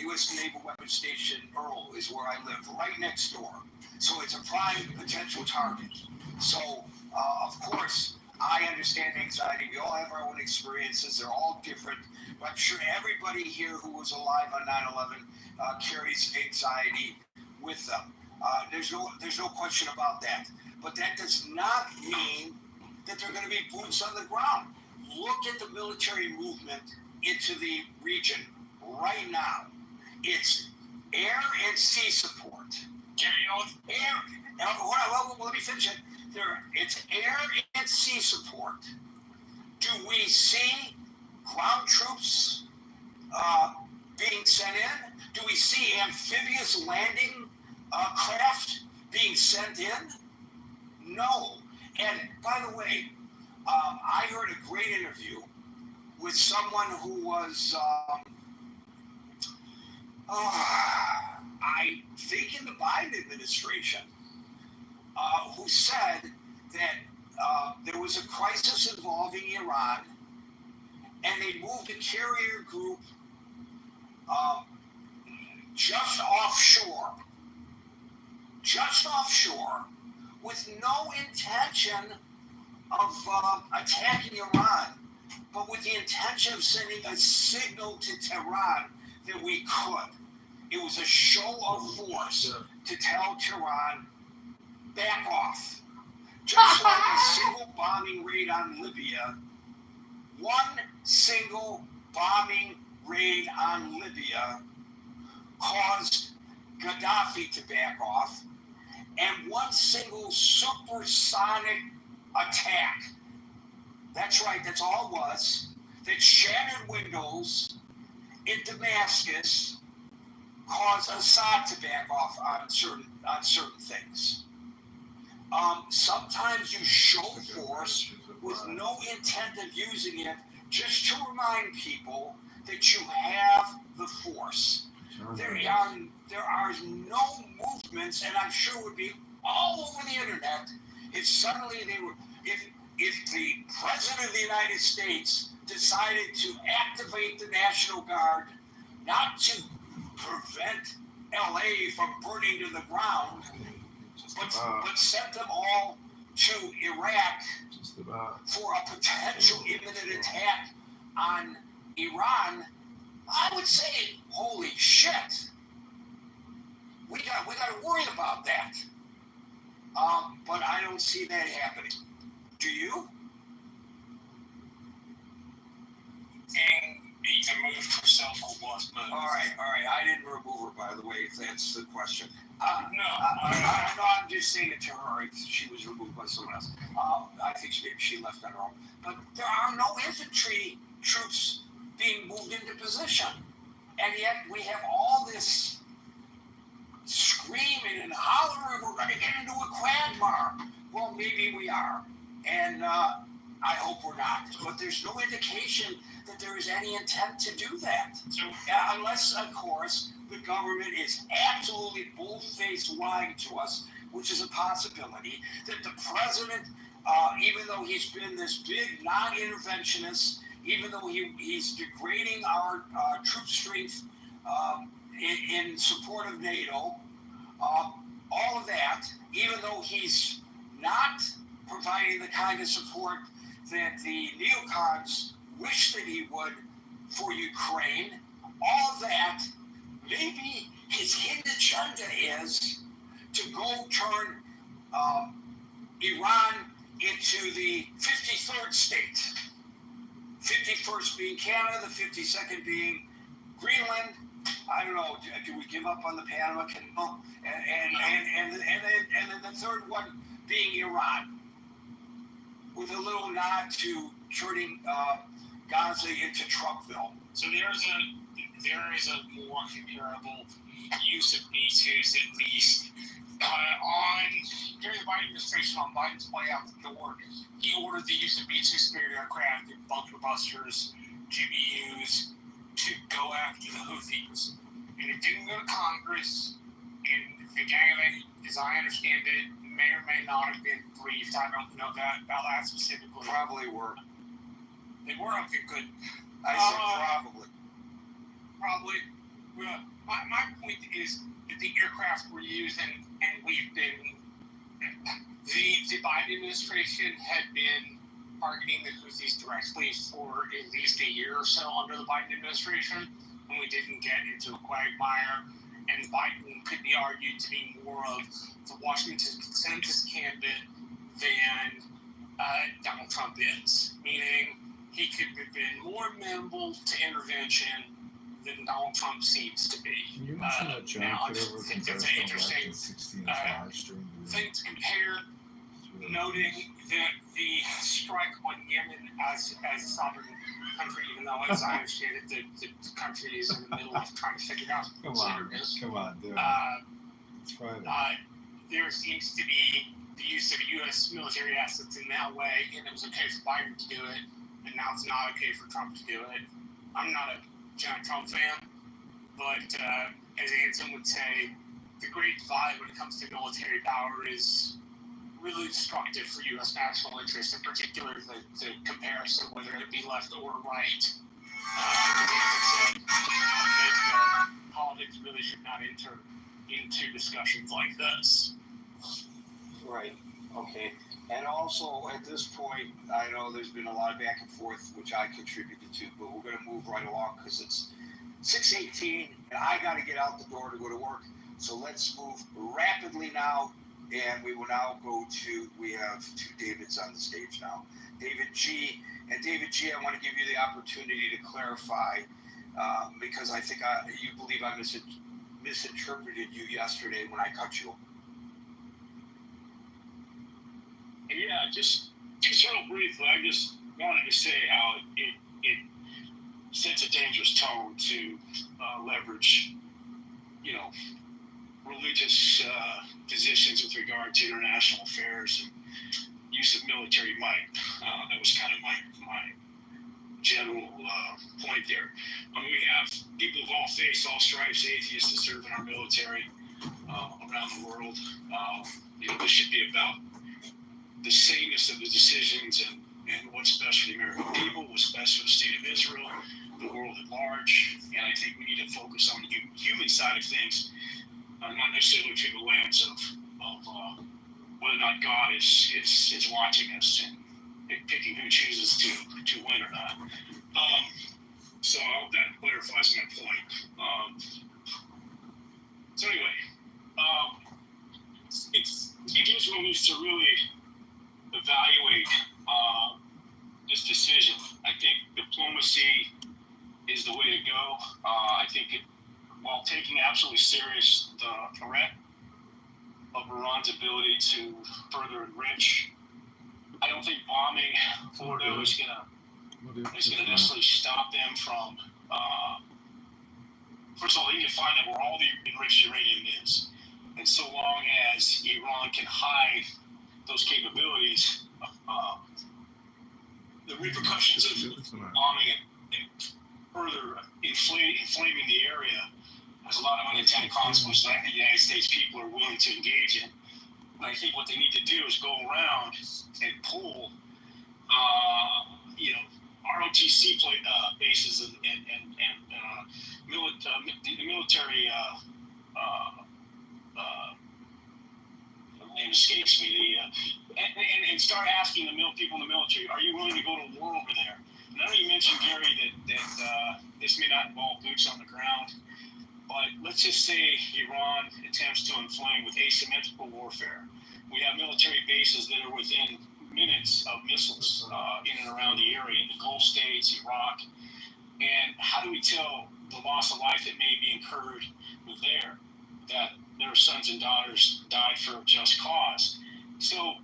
U.S. Naval Weapons Station Earl is where I live, right next door. So it's a prime potential target. So, of course, I understand anxiety. We all have our own experiences. They're all different. But I'm sure everybody here who was alive on 9/11 carries anxiety with them. There's no question about that. But that does not mean that they're going to be boots on the ground. Look at the military movement into the region right now. It's air and sea support. Carry on. Let me finish it. It's air and sea support. Do we see ground troops being sent in? Do we see amphibious landing craft being sent in? No. And by the way, I heard a great interview with someone who was, I think in the Biden administration, who said that there was a crisis involving Iran, and they moved a carrier group just offshore, with no intention of attacking Iran, but with the intention of sending a signal to Tehran that we could. It was a show of force to tell Tehran, back off. Just like a single bombing raid on Libya, one single bombing raid on Libya caused Gaddafi to back off, and one single supersonic attack, that's right, that's all it was, that shattered windows in Damascus caused Assad to back off on certain things. Sometimes you show force with no intent of using it, just to remind people that you have the force. There are no movements, and I'm sure it would be all over the internet if suddenly if the President of the United States decided to activate the National Guard, not to prevent LA from burning to the ground, but sent them all to Iraq for a potential imminent attack on Iran, I would say, holy shit, we got to worry about that. But I don't see that happening. Do you? And he's removed herself or what? All right. I didn't remove her, by the way, if that's the question. No. I'm just saying it to her if she was removed by someone else. I think she left on her own. But there are no infantry troops being moved into position. And yet we have all this screaming and hollering, we're going to get into a quagmire. Well, maybe we are. And I hope we're not. But there's no indication that there is any intent to do that. So, unless, of course, the government is absolutely bold-faced lying to us, which is a possibility, that the president, even though he's been this big non-interventionist, even though he's degrading our troop strength in support of NATO, all of that, even though he's not providing the kind of support that the neocons wish that he would for Ukraine, all of that, maybe his hidden agenda is to go turn Iran into the 53rd state. 51st being Canada, the 52nd being Greenland. I don't know. Do we give up on the Panama Canal? And then the third one being Iran, with a little nod to turning Gaza into Trumpville. So there is a more comparable use of B-2s at least. During the Biden administration, on Biden's way out the door, he ordered the use of B-2 Spirit aircraft and bunker busters, GBUs, to go after the Houthis. And it didn't go to Congress, and the gang, as I understand it, may or may not have been briefed. I don't know about that specifically. Probably were. They were? Okay, good. I said probably. Probably. Well, my point is that the aircraft were used, and we've been, the Biden administration had been targeting the Houthis directly for at least a year or so under the Biden administration, when we didn't get into a quagmire, and Biden could be argued to be more of the Washington consensus candidate than Donald Trump is, meaning he could have been more amenable to intervention than Donald Trump seems to be. Can you mention that John Now, I Kitover think that's an Congressman interesting left 16 live stream? thing to compare, noting that the strike on Yemen as a sovereign country, even though, as I understand it, the country is in the middle of trying to figure out Come on, dude. It's Friday. There seems to be the use of U.S. military assets in that way, and it was okay for Biden to do it, and now it's not okay for Trump to do it. I'm not a giant Trump fan, but as Anson would say, the great divide when it comes to military power is really destructive for U.S. national interests, in particular the comparison, whether it be left or right. Politics really should not enter into discussions like this. Right. Okay. And also, at this point, I know there's been a lot of back and forth, which I contributed to, but we're going to move right along because it's 6:18, and I got to get out the door to go to work. So let's move rapidly now, and we will now go to, we have two Davids on the stage now. David G. And David G., I want to give you the opportunity to clarify, because I think you believe I misinterpreted you yesterday when I cut you. Yeah, just real briefly, I just wanted to say how it sets a dangerous tone to leverage, religious positions with regard to international affairs and use of military might. That was kind of my general point there. We have people of all faiths, all stripes, atheists that serve in our military around the world. This should be about the sameness of the decisions and what's best for the American people, what's best for the state of Israel, the world at large. And I think we need to focus on the human side of things, not necessarily through the lens of whether or not God is watching us and picking who chooses to win or not. So I hope that clarifies my point. So anyway, Israel needs to really evaluate this decision. I think diplomacy is the way to go. I think while taking absolutely serious the threat of Iran's ability to further enrich, I don't think bombing Fordo is going to necessarily stop them from. First of all, they need to find out where all the enriched uranium is, and so long as Iran can hide those capabilities, the repercussions of bombing and further inflaming the area has a lot of unintended consequences that the United States people are willing to engage in. And I think what they need to do is go around and pull, ROTC bases and the military. The name escapes me. And start asking the people in the military, are you willing to go to war over there? And I know you mentioned, Gary, that this may not involve boots on the ground, but let's just say Iran attempts to inflame with asymmetrical warfare. We have military bases that are within minutes of missiles in and around the area, in the Gulf states, Iraq. And how do we tell the loss of life that may be incurred there, that their sons and daughters died for a just cause? So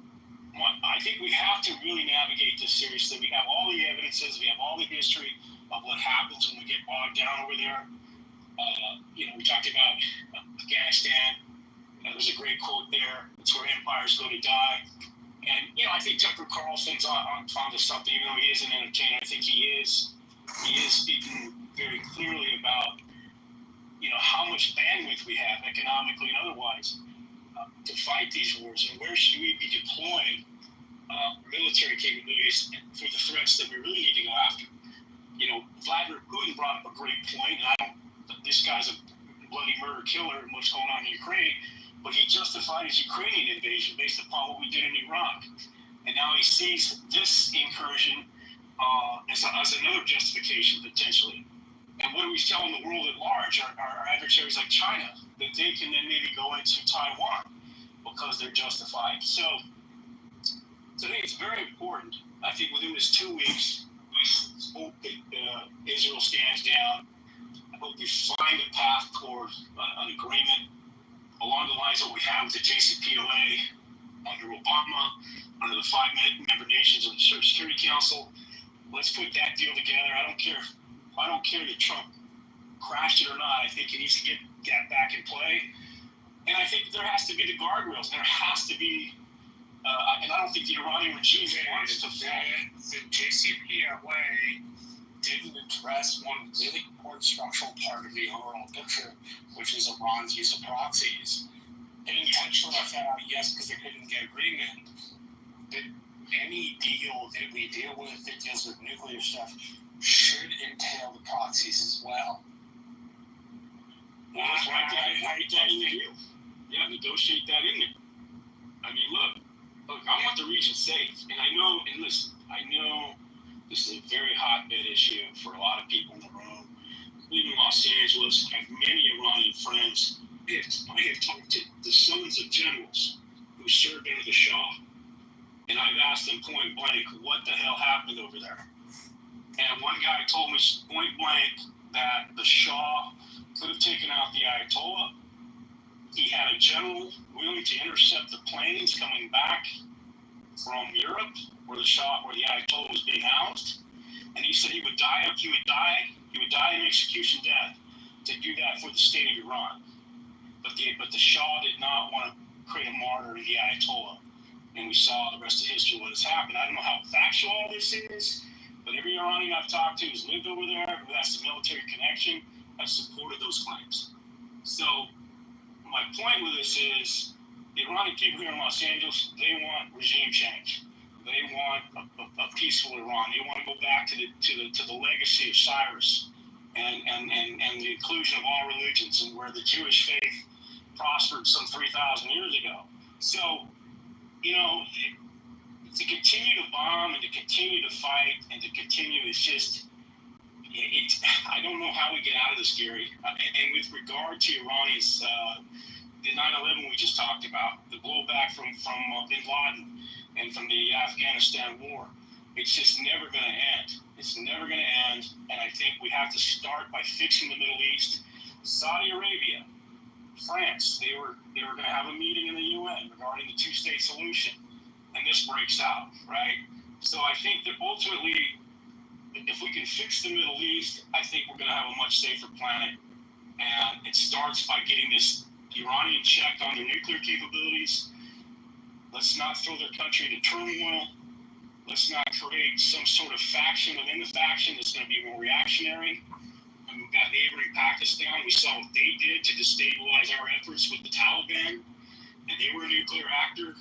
I think we have to really navigate this seriously. We have all the evidences, we have all the history of what happens when we get bogged down over there. We talked about Afghanistan. There's a great quote there. It's where empires go to die. And, I think Tucker Carlson's onto something, even though he is an entertainer. I think he is speaking very clearly about, how much bandwidth we have economically and otherwise to fight these wars, and where should we be deploying military capabilities for the threats that we really need to go after. Vladimir Putin brought up a great point. This guy's a bloody murder killer and what's going on in Ukraine, but he justified his Ukrainian invasion based upon what we did in Iraq. And now he sees this incursion as another justification, potentially. And what are we telling the world at large, our adversaries like China, that they can then maybe go into Taiwan because they're justified? So I think it's very important. I think within this 2 weeks, we hope that Israel stands down. I hope we find a path toward an agreement along the lines of what we have with the JCPOA under Obama, under the 5 member nations of the Security Council. Let's put that deal together. I don't care that Trump crashed it or not. I think it needs to get back in play. And I think there has to be the guardrails. There has to be, and I don't think the Iranian regime wants to fall. The JCPOA didn't address one really important structural part of the overall picture, which is Iran's use of proxies. And intentionally left that out, yes, because they couldn't get agreement. But any deal that we deal with that deals with nuclear stuff should entail the proxies as well. Well, that's why I write that in the deal. Yeah, negotiate that in there. I mean, look, I want the region safe. And I know this is a very hotbed issue for a lot of people in the room. We in Los Angeles have many Iranian friends. I have talked to the sons of generals who served under the Shah. And I've asked them point blank, what the hell happened over there? And one guy told me point blank that the Shah could have taken out the Ayatollah. He had a general willing to intercept the planes coming back from Europe, where the Ayatollah was being housed. And he said he would die an execution death to do that for the state of Iran. But the Shah did not want to create a martyr to the Ayatollah. And we saw the rest of history what has happened. I don't know how factual all this is, but every Iranian I've talked to who's lived over there, who has the military connection, has supported those claims. So my point with this is the Iranian people here in Los Angeles, they want regime change. They want a peaceful Iran. They want to go back to the legacy of Cyrus and the inclusion of all religions, and where the Jewish faith prospered some 3,000 years ago. So, to continue to bomb and to continue to fight and to continue, I don't know how we get out of this, Gary. And with regard to Iranians, the 9/11 we just talked about, the blowback from Bin Laden and from the Afghanistan war, it's just never going to end. It's never going to end. And I think we have to start by fixing the Middle East. Saudi Arabia, France, they were going to have a meeting in the UN regarding the two-state solution, and this breaks out, right? So I think that ultimately, if we can fix the Middle East, I think we're going to have a much safer planet. And it starts by getting this Iranian check on their nuclear capabilities. Let's not throw their country into turmoil. Let's not create some sort of faction within the faction that's going to be more reactionary. And we've got neighboring Pakistan. We saw what they did to destabilize our efforts with the Taliban, and they were a nuclear actor.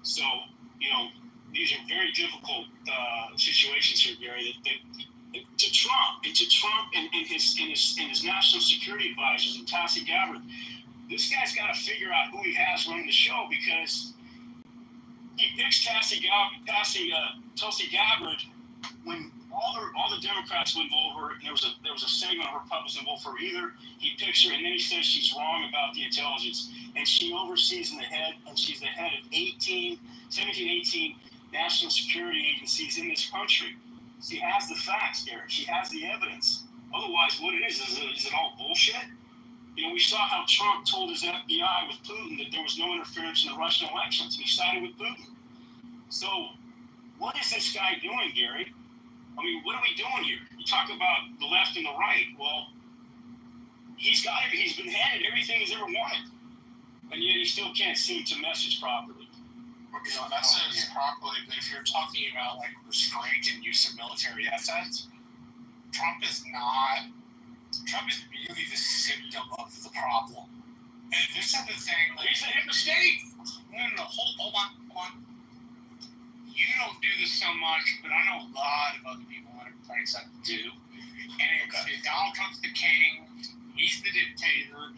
So, these are very difficult situations here, Gary. To Trump and his national security advisors and Tulsi Gabbard, this guy's got to figure out who he has running the show, because he picks Tulsi Gabbard when all the Democrats would vote for her. There was a segment of Republicans vote for her either. He picks her, and then he says she's wrong about the intelligence, and she oversees she's the head of 17, 18 national security agencies in this country. She has the facts, Gary. She has the evidence. Otherwise, what it is it all bullshit? We saw how Trump told his FBI with Putin that there was no interference in the Russian elections, and he sided with Putin. So, what is this guy doing, Gary? I mean, what are we doing here? You talk about the left and the right. Well, he's been handed everything he's ever wanted, and yet he still can't seem to message properly. Message properly, but if you're talking about restraint and use of military assets, Trump is merely the symptom of the problem. And this is the thing, He's the head of the state. No, hold on. You don't do this so much, but I know a lot of other people in the place that do. And it's Donald Trump's the king, he's the dictator,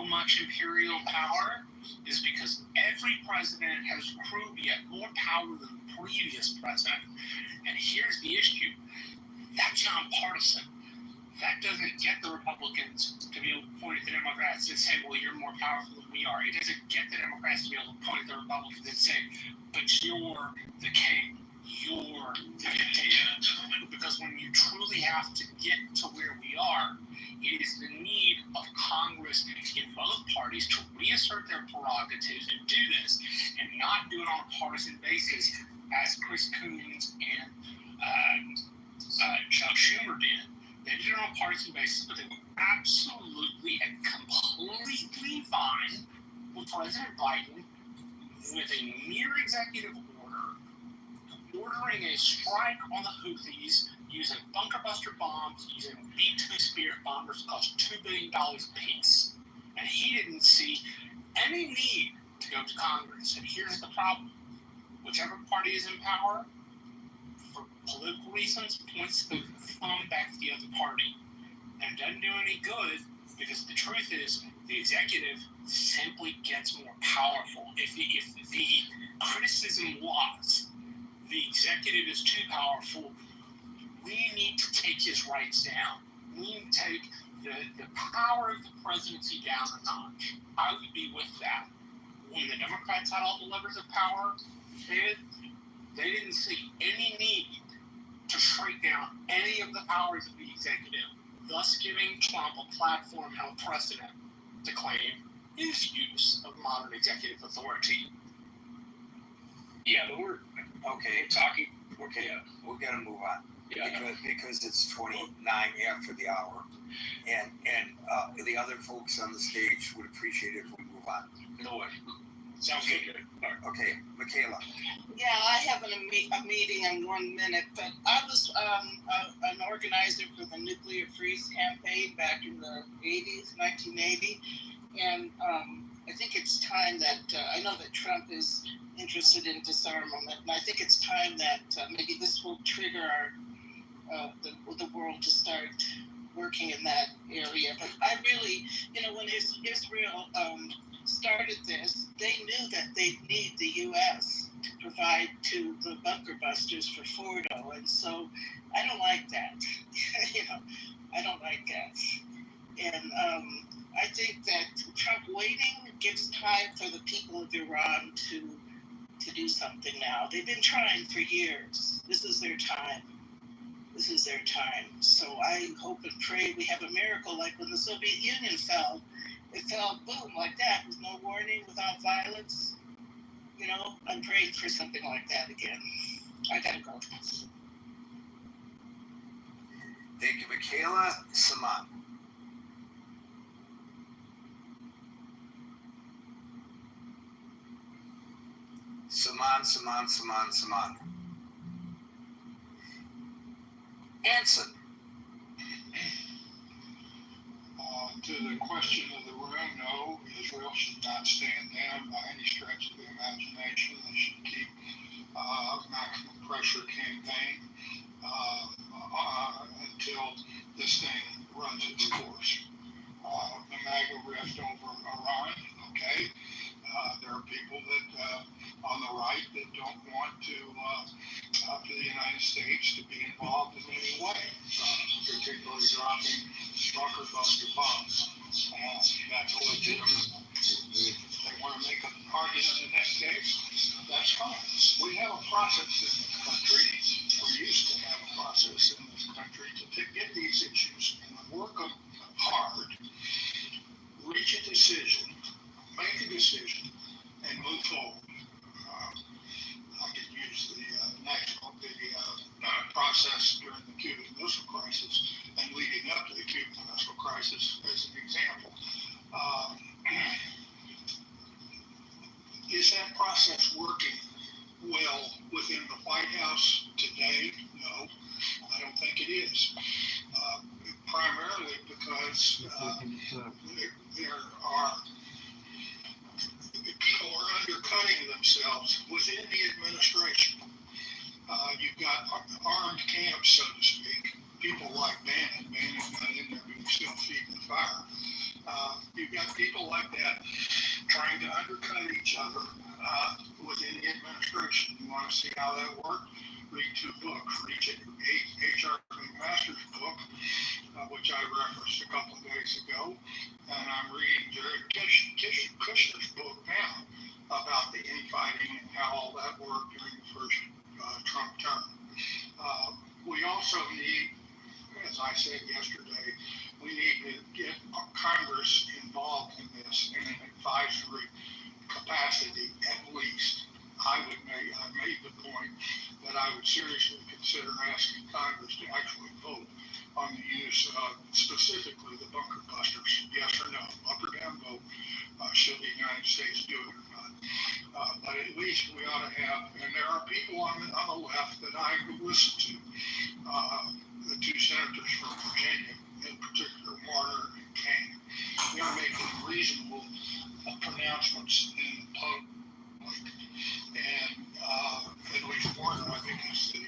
so much imperial power is because every president has accrued yet more power than the previous president. And here's the issue. That's nonpartisan. That doesn't get the Republicans to be able to point at the Democrats and say, well, you're more powerful than we are. It doesn't get the Democrats to be able to point at the Republicans and say, but you're the king. You're the dictator. Because when you truly have to get to where we are, it is the need of Congress in both parties to reassert their prerogatives and do this, and not do it on a partisan basis, as Chris Coons and Chuck Schumer did. They did it on a partisan basis, but they were absolutely and completely fine with President Biden with a mere executive order ordering a strike on the Houthis using bunker buster bombs, using B-2 Spirit bombers that cost $2 billion a piece. And he didn't see any need to go to Congress. And here's the problem. Whichever party is in power, for political reasons, points the thumb back to the other party. And it doesn't do any good, because the truth is the executive simply gets more powerful. If the criticism was the executive is too powerful, we need to take his rights down. We need to take the power of the presidency down a notch. I would be with that. When the Democrats had all the levers of power, they didn't see any need to shrink down any of the powers of the executive, thus giving Trump a platform and a precedent to claim his use of modern executive authority. Yeah, but we're talking. Okay, we got to move on. Yeah. Because it's 29 after the hour, and the other folks on the stage would appreciate it if we move on. No way. Sounds good. Okay, Michaela. Yeah, I have a meeting in 1 minute, but I was an organizer for the Nuclear Freeze campaign back in the 80s, 1980, and I think it's time that, I know that Trump is interested in disarmament, and I think it's time that maybe this will trigger the world to start working in that area. But I really, when Israel started this, they knew that they need the U.S. to provide to the bunker busters for Fordo, and so I don't like that. I don't like that. And I think that Trump waiting gives time for the people of Iran to do something now. They've been trying for years. This is their time. So I hope and pray we have a miracle like when the Soviet Union fell. It fell, boom, like that, with no warning, without violence. I'm praying for something like that again. I gotta go. Thank you, Michaela. Saman. Saman. Anson. To the question of the room, no, Israel should not stand down by any stretch of the imagination. They should keep maximum pressure campaign until this thing runs its course. The MAGA rift over Iran, okay. There are people that on the right that don't want for the United States to be involved in any way, particularly dropping bunker buster bombs. That's legitimate. They want to make an argument in that case, that's fine. We have a process in this country, we used to have a process in this country to get these issues and work them hard, reach a decision, make a decision, and move forward. I could use the process during the Cuban Missile Crisis and leading up to the Cuban Missile Crisis as an example. Is that process working well within the White House today? No, I don't think it is. Primarily because there are people are undercutting themselves within the administration. You've got armed camps, so to speak. People like Bannon. Bannon's not in there, but he's still feeding the fire. You've got people like that trying to undercut each other within the administration. You want to see how that works? Read two books. Read H.R. McMaster's book, which I referenced a couple of days ago, and I'm reading Jared Kushner's book now about the infighting and how all that worked during the first Trump term. We also need, as I said yesterday, we need to get Congress involved in this in an advisory capacity at least. I made the point that I would seriously consider asking Congress to actually vote on the use of specifically the bunker busters. Yes or no, up or down vote. Should the United States do it or not? But at least we ought to have, and there are people on the left that I would listen to. The two senators from Virginia, in particular, Warner and Kane. They're making reasonable pronouncements in public. And at least Warner, I think, is the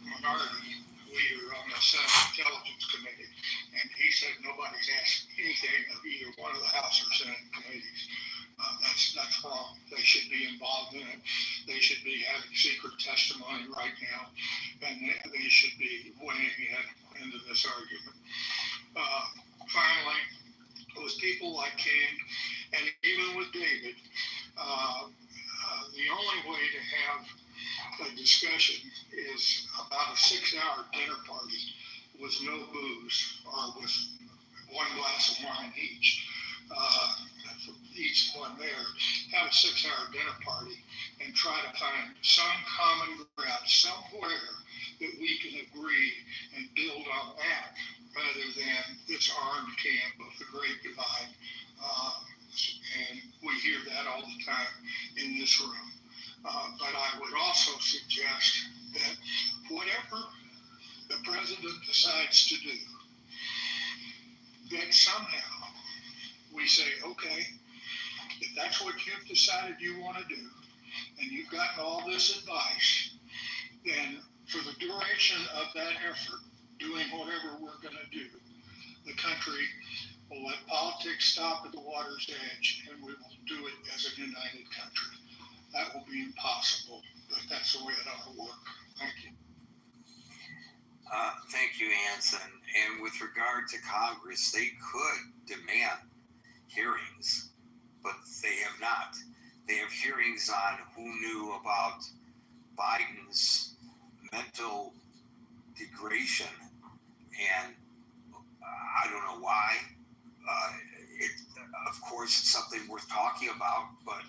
minority leader on the Senate Intelligence Committee. And he said nobody's asked anything of either one of the House or Senate committees. That's wrong. They should be involved in it. They should be having secret testimony right now, and they should be weighing in into this argument. Finally, with people like King, and even with David, the only way to have a discussion is about a 6-hour dinner party with no booze or with one glass of wine each. Each one there, have a 6-hour dinner party and try to find some common ground somewhere that we can agree and build on that rather than this armed camp of the Great Divide. And we hear that all the time in this room. But I would also suggest that whatever the president decides to do, that somehow we say, okay, if that's what you've decided you want to do, and you've gotten all this advice, then for the duration of that effort, doing whatever we're going to do, the country will let politics stop at the water's edge, and we will do it as a united country. That will be impossible, but that's the way it ought to work. Thank you. Thank you, Anson. And with regard to Congress, they could demand hearings, but they have not. They have hearings on who knew about Biden's mental degradation, and I don't know why. Of course, it's something worth talking about, but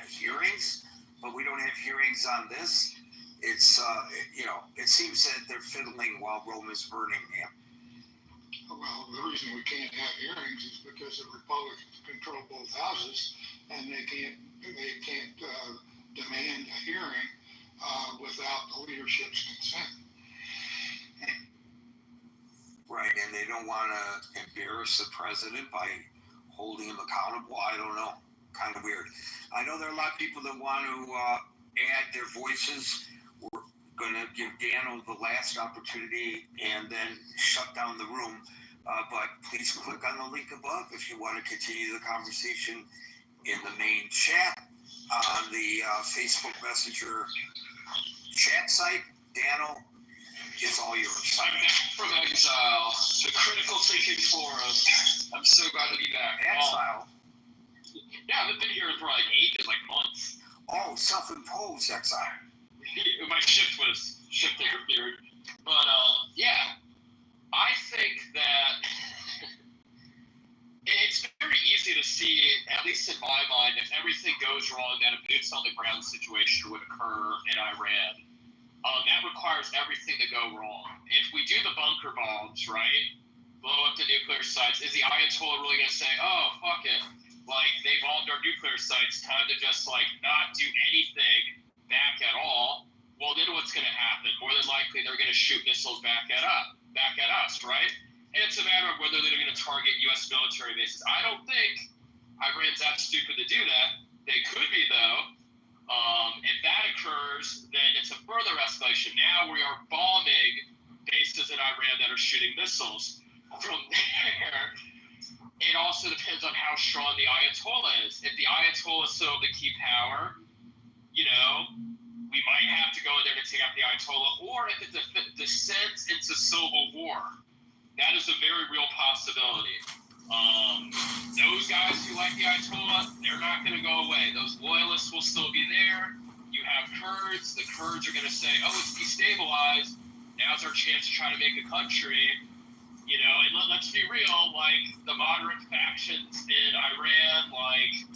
hearings? But we don't have hearings on this. It's, it seems that they're fiddling while Rome is burning. Well, the reason we can't have hearings is because the Republicans control both houses, and they can't demand a hearing without the leadership's consent. Right, and they don't want to embarrass the president by holding him accountable. I don't know, kind of weird. I know there are a lot of people that want to add their voices. We're going to give Daniel the last opportunity and then shut down the room. But please click on the link above if you want to continue the conversation in the main chat on the Facebook Messenger chat site. Daniel, it's all yours. I'm back from exile, the critical thinking forum. I'm so glad to be back. Exile? Yeah, I've been here for like ages, like months. Oh, self-imposed exile. My shift was shifting here. But, yeah, I think that it's very easy to see, at least in my mind, if everything goes wrong, that a boots on the ground situation would occur in Iran. That requires everything to go wrong. If we do the bunker bombs, right, blow up the nuclear sites, is the Ayatollah really going to say, oh, fuck it, like, they bombed our nuclear sites, time to just, like, not do anything back at all? Well, then what's going to happen? More than likely, they're going to shoot missiles back at us, right? And it's a matter of whether they're going to target U.S. military bases. I don't think Iran's that stupid to do that. They could be, though. If that occurs, then it's a further escalation. Now we are bombing bases in Iran that are shooting missiles. From there, it also depends on how strong the Ayatollah is. If the Ayatollah is still able to keep power, you know, we might have to go in there to take out the Ayatollah, or if it descends into civil war, that is a very real possibility. Those guys who like the Ayatollah, they're not going to go away. Those loyalists will still be there. You have Kurds. The Kurds are going to say, oh, it's destabilized. Now's our chance to try to make a country. You know, and let's be real, like, the moderate factions in Iran, like,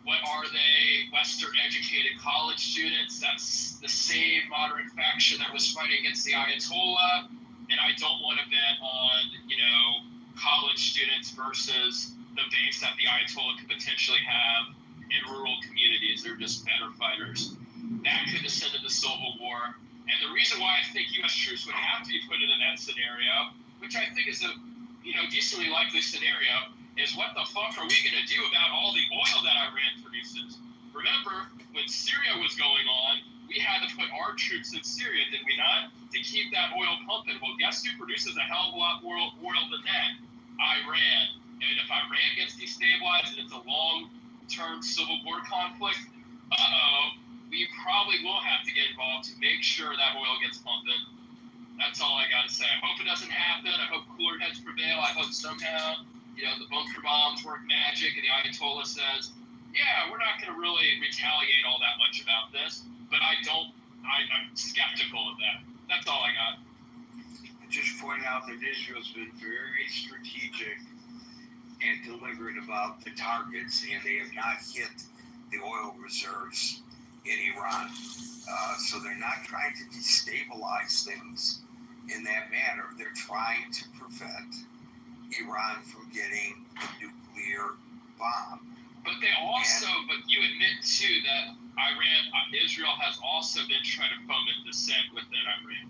what are they? Western-educated college students. That's the same moderate faction that was fighting against the Ayatollah. And I don't want to bet on, you know, college students versus the base that the Ayatollah could potentially have in rural communities. They're just better fighters. That could descend into civil war. And the reason why I think U.S. troops would have to be put in that scenario, which I think is a, you know, decently likely scenario, is what the fuck are we going to do about all the oil that Iran produces? Remember, when Syria was going on, we had to put our troops in Syria, did we not? To keep that oil pumping. Well, guess who produces a hell of a lot more oil than that? Iran. And if Iran gets destabilized and it's a long-term civil war conflict, we probably will have to get involved to make sure that oil gets pumping. That's all I got to say. I hope it doesn't happen. I hope cooler heads prevail. I hope somehow, you know, the bunker bombs work magic and the Ayatollah says, yeah, we're not going to really retaliate all that much about this. But I'm skeptical of that. That's all I got. Just point out that Israel's been very strategic and deliberate about the targets, and they have not hit the oil reserves in Iran. So they're not trying to destabilize things in that manner. They're trying to prevent Iran from getting a nuclear bomb. But they also, but you admit too that Israel has also been trying to foment dissent within Iran.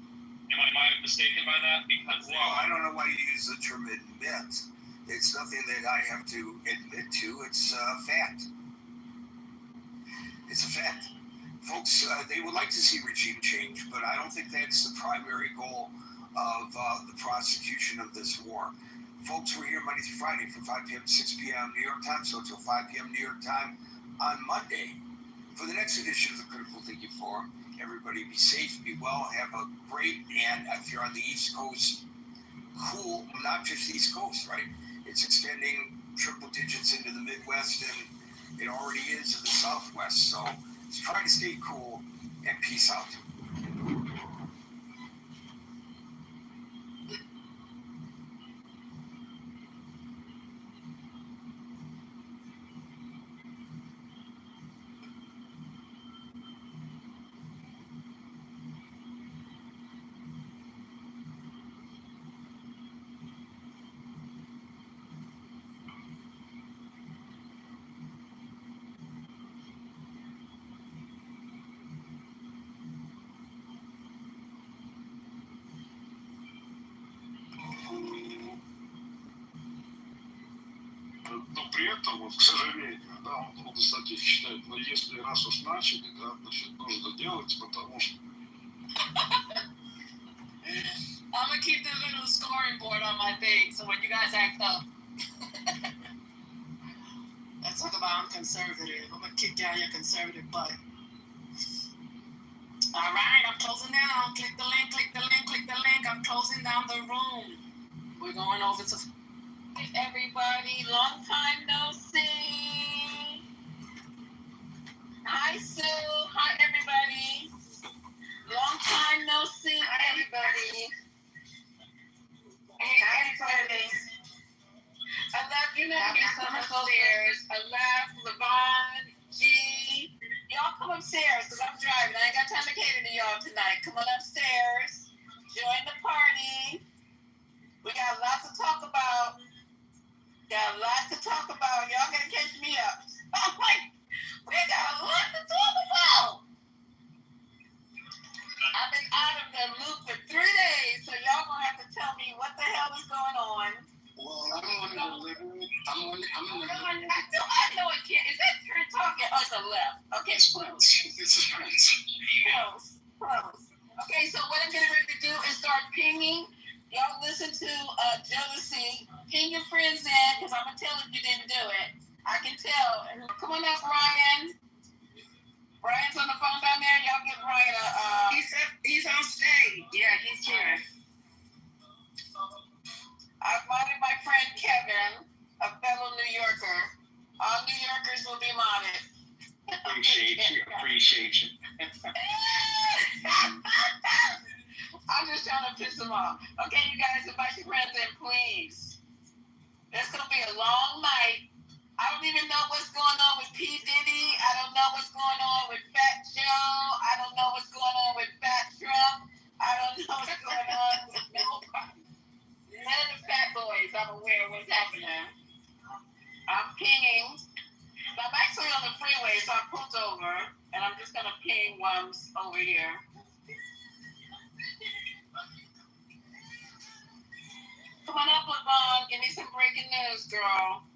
Am I mistaken by that? Because I don't know why you use the term admit. It's nothing that I have to admit to. It's a fact. It's a fact. Folks, they would like to see regime change, but I don't think that's the primary goal of the prosecution of this war. Folks, we're here Monday through Friday from 5 p.m. to 6 p.m. New York time, so until 5 p.m. New York time on Monday. For the next edition of the Critical Thinking Forum, everybody be safe, be well, have a great, and if you're on the East Coast, cool, not just the East Coast, right? It's extending triple digits into the Midwest, and it already is in the Southwest. So just try to stay cool, and peace out. Но при этом, вот, к сожалению, да, вот статистики считают, но если раз уж начали, да, значит, нужно делать, потому что... I'm gonna keep the little scoring board on my thing, so when you guys act up, let's talk about I'm conservative. I'm gonna kick down your conservative butt. All right, I'm closing down. Click the link, click the link, click the link. I'm closing down the room. We're going over to... Everybody, long time no see. Hi, Sue. Hi, everybody. Long time no see. Hi, everybody. Hey, everybody. I love you. Come upstairs. I love Levon, G. Y'all come upstairs because I'm driving. I ain't got time to cater to y'all tonight. Come on upstairs. Join the party. We got lots to talk about. Got a lot to talk about. Y'all gonna catch me up. I'm like, we got a lot to talk about. I've been out of the loop for 3 days, so y'all gonna have to tell me what the hell is going on. Well, I'm on the living room. I'm in the living room. I know it can't. Is that Trent talking? Oh, it's the left. Okay, close. This is Prince. Close. Okay, so what I'm getting ready to do is start pinging. Y'all listen to Jodeci pin your friends in, because I'm going to tell if you didn't do it. I can tell. Come on up, Brian. Brian's on the phone down there. Y'all give Brian a... He's on stage. Yeah, he's here. I've modded my friend Kevin, a fellow New Yorker. All New Yorkers will be modded. Appreciate you. I'm just trying to piss them off. Okay, you guys, invite your friends in, please. It's going to be a long night. I don't even know what's going on with P. Diddy. I don't know what's going on with Fat Joe. I don't know what's going on with Fat Trump. I don't know what's going on with nobody. None of the fat boys, I'm aware of what's happening. I'm pinging. I'm actually on the freeway, so I pulled over, and I'm just going to ping ones over here. Come on up, LeVon. Give me some breaking news, girl.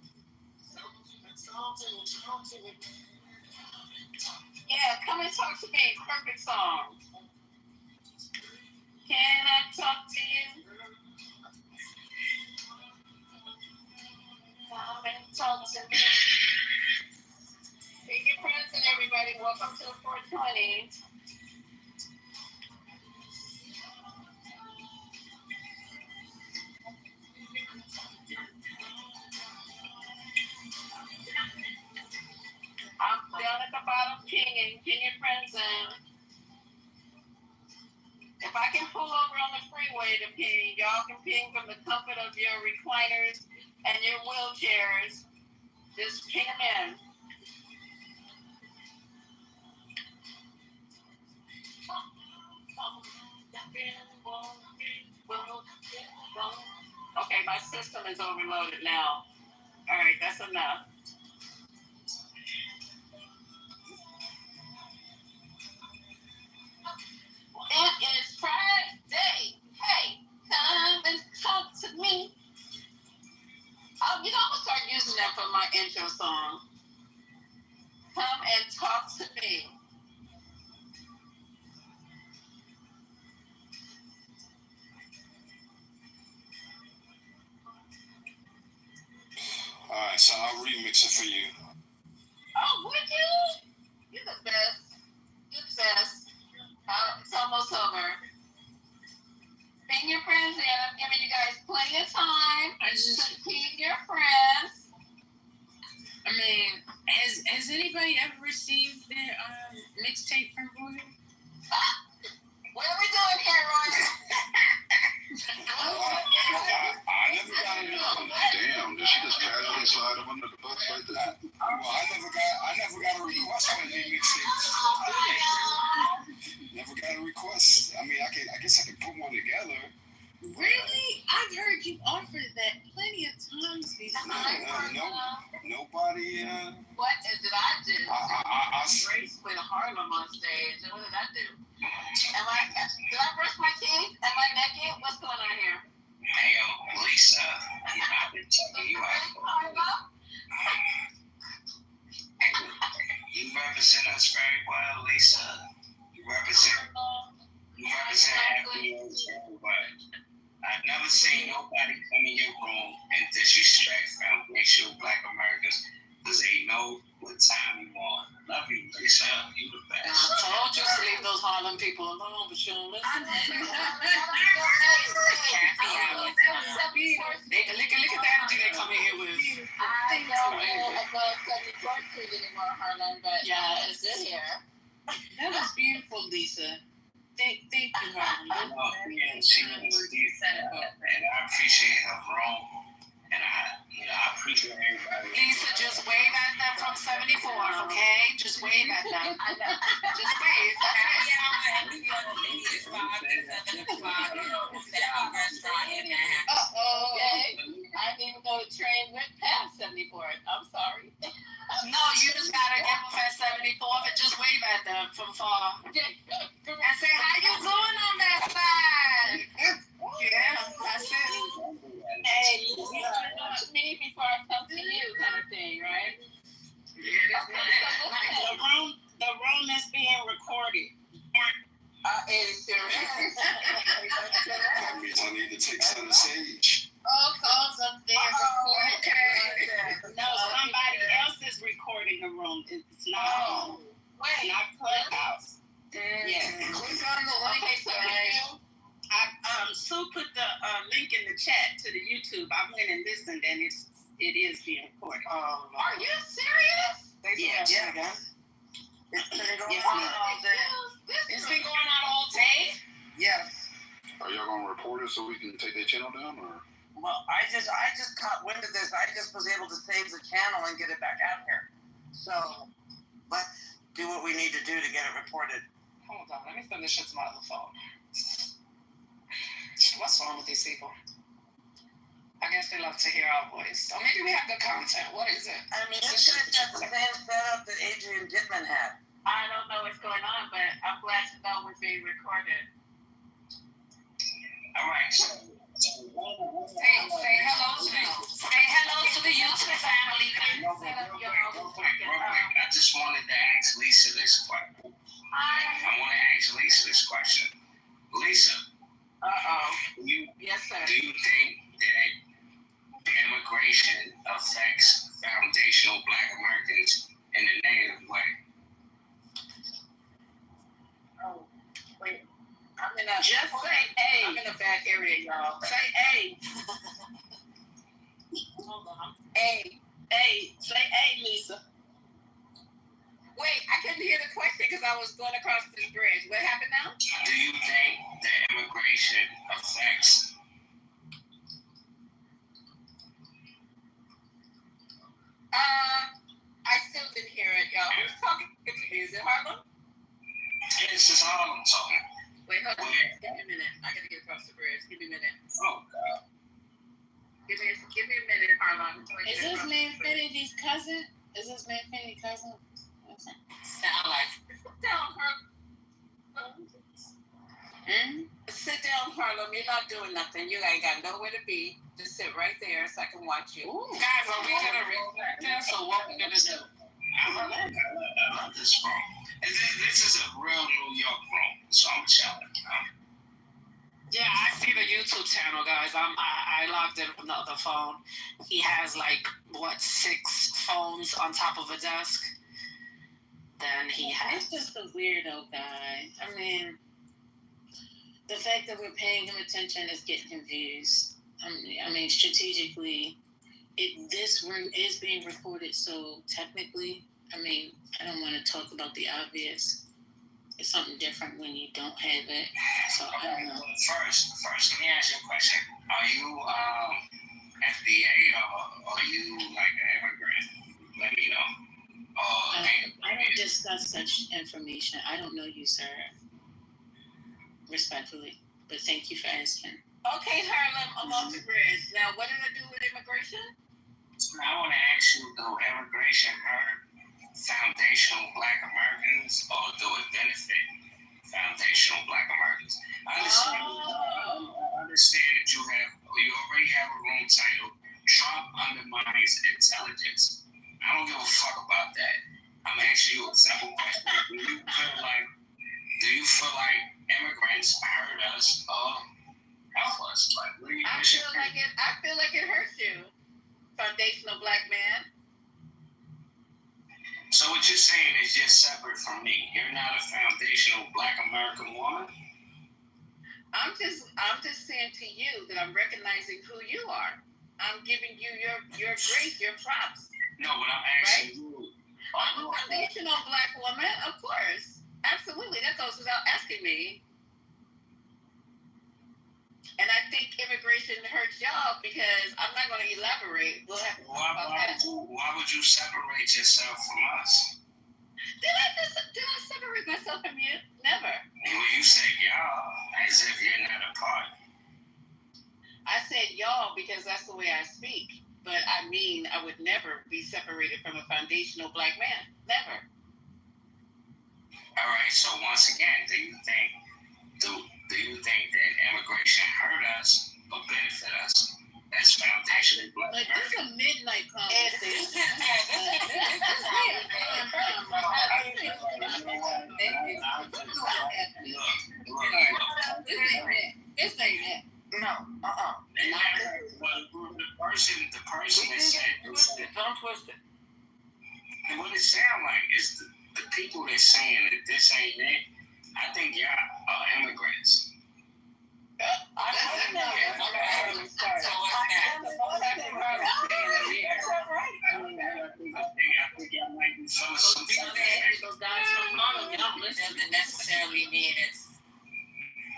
Yeah, come and talk to me. Perfect song. Can I talk to you? Come and talk to me. Bring your friends and everybody. Welcome to the 420. I'm down at the bottom pinging. Ping your friends in. If I can pull over on the freeway to ping, y'all can ping from the comfort of your recliners and your wheelchairs. Just ping them in. Okay, my system is overloaded now. All right, that's enough. It is Friday. Hey, come and talk to me. Oh, you know, I'm going to start using that for my intro song. Come and talk to me. Alright, so I'll remix it for you. Oh, would you? You're the best. You're the best. It's almost over. Ping your friends in. I'm giving you guys plenty of time to ping your friends. I mean, has anybody ever received their mixtape from Roy? What are we doing here, Roy? I never got it. Damn, did she just casually slide him under the bus like that? Well, I never got a request for any mixtapes. Never got a request. I mean, I guess I can put one together. Really? I've heard you offer that plenty of times before. Nobody. What did I do? I Race with Harlem on stage. What did I do? Did I brush my teeth? Am I naked? What's going on here? Hey, Lisa, I've been checking you out. You represent us very well, Lisa. You represent everybody. I've never seen nobody come in your room and disrespect foundational Black Americans because they know what time you on. Love you, Lisa. You the best. I told you to leave those Harlem people alone, but you don't listen. Look at the energy they come in here with. I don't know about 74th Street anymore, Harlem, but yeah, it's good here. That was beautiful, Lisa. Thank you, Harlem. She was deep, and I appreciate her wrong, and I appreciate everybody. Lisa, just wave at them from 74th, okay? Just wave at them. Just wave. That's it. Okay. I didn't even know the train went past 74th. I'm sorry. No, you just gotta give them at 74th and just wave at them from far. And say, how you doing on that side? Yeah, that's it. Hey, listen to me before I come to you kind of thing, right? Yeah, that's The room is being recorded. It sure is. That means I need to take center stage. all calls up there recorded. No, somebody else is recording the room. It's not. Oh, wait. Not Clubhouse. Yes. Click on the link, guys. Sue put the link in the chat to the YouTube. I went and listened, and it is being recorded. Are you serious? Yes. It's been going Yes, on ma'am. all day. It's been going on all day. Yes. Are y'all gonna report it so we can take their channel down, or? Well, I just caught wind of this. I just was able to save the channel and get it back out here. So let's do what we need to do to get it reported. Hold on, let me send this shit to my other phone. What's wrong with these people? I guess they love to hear our voice. Or maybe we have good content. What is it? I mean, this guy's got the same setup that Adrian Dittman had. I don't know what's going on, but I'm glad to know we're being recorded. All right. Say hello to the YouTube family. I just wanted to ask Lisa this question. I want to ask Lisa this question. Lisa. Yes, sir. Do you think that immigration affects foundational Black Americans in a negative way? Oh, wait. Just say A. I'm in a bad area, y'all. Say A. Hold on. A. Say A, Lisa. Wait, I couldn't hear the question because I was going across this bridge. What happened now? Do you think that immigration affects I still didn't hear it, y'all. Who's talking to me? Is it Harlem? This is Harlem talking. Wait, hold on. Give me a minute. I gotta get across the bridge. Give me a minute. Oh, God. Give me a minute, Harlem. Is this man Finity's cousin? Is this man Finity's cousin? Sound like. Sit down, Harlem. Sit down, Harlem. You're not doing nothing. You ain't got nowhere to be. Just sit right there so I can watch you. Ooh. Guys, are we gonna record this or what we gonna do? I love this phone. This is a real New York phone, so I'm chilling. Yeah, I see the YouTube channel, guys. I logged in from the other phone. He has 6 phones on top of a desk. Then he has. He's just a weirdo guy. I mean, the fact that we're paying him attention is getting him views. I mean, strategically, this room is being recorded, so technically, I mean, I don't want to talk about the obvious. It's something different when you don't have it. So I don't know. First, let me ask you a question. Are you FDA or are you an immigrant? Let me know. I don't discuss such information. I don't know you, sir. Respectfully, but thank you for asking. Okay, Harlem, I'm off the bridge. Now, what did I do with immigration? I want to ask you, do immigration hurt foundational Black Americans or do it benefit foundational Black Americans? I understand that you already have a room titled Trump Undermines Intelligence. I don't give a fuck about that. I'm asking you a simple question. Do you feel like immigrants hurt us or help us? I feel like it hurts you, foundational Black man. So what you're saying is just separate from me. You're not a foundational Black American woman? I'm just saying to you that I'm recognizing who you are. I'm giving you your grace, your props. No, but I'm asking you. I'm a foundational Black woman, of course. Absolutely. That goes without asking me. And I think immigration hurts y'all because I'm not going to elaborate. We'll have to talk about that. Why would you separate yourself from us? Did I separate myself from you? Never. Well, you said y'all as if you're not a part. I said y'all because that's the way I speak. But I mean, I would never be separated from a foundational Black man. Never. All right. So once again, do you think that immigration hurt us or benefit us as foundational Black This is a midnight conversation. This ain't it. No. person that said, Don't twist it. and what it sounds like is the people that's saying that this ain't it, I think y'all are immigrants. I don't know. Doesn't necessarily mean it's.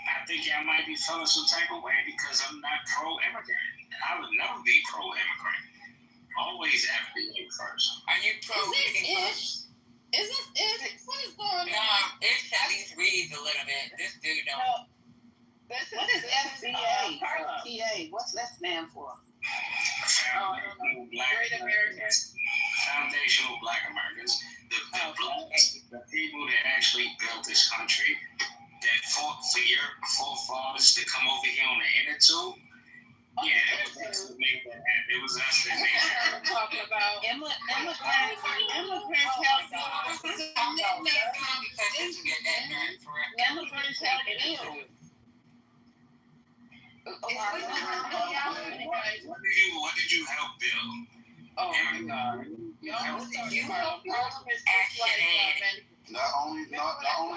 I think y'all might be feeling some type of way because I'm not pro-immigrant. I would never be pro-immigrant. Always advocate first. Are you pro? Is this it? What is going on? No, it at least reads a little bit. This dude don't. No. What is FCA? TA. What's that stand for? Foundational Black Americans. The people that actually built this country, that fought for your forefathers to come over here on the inner tube. Yeah, it was us that made that happen. It was us that made that happen. Talking about immigrants help build. What did you help build? Oh my God! Not only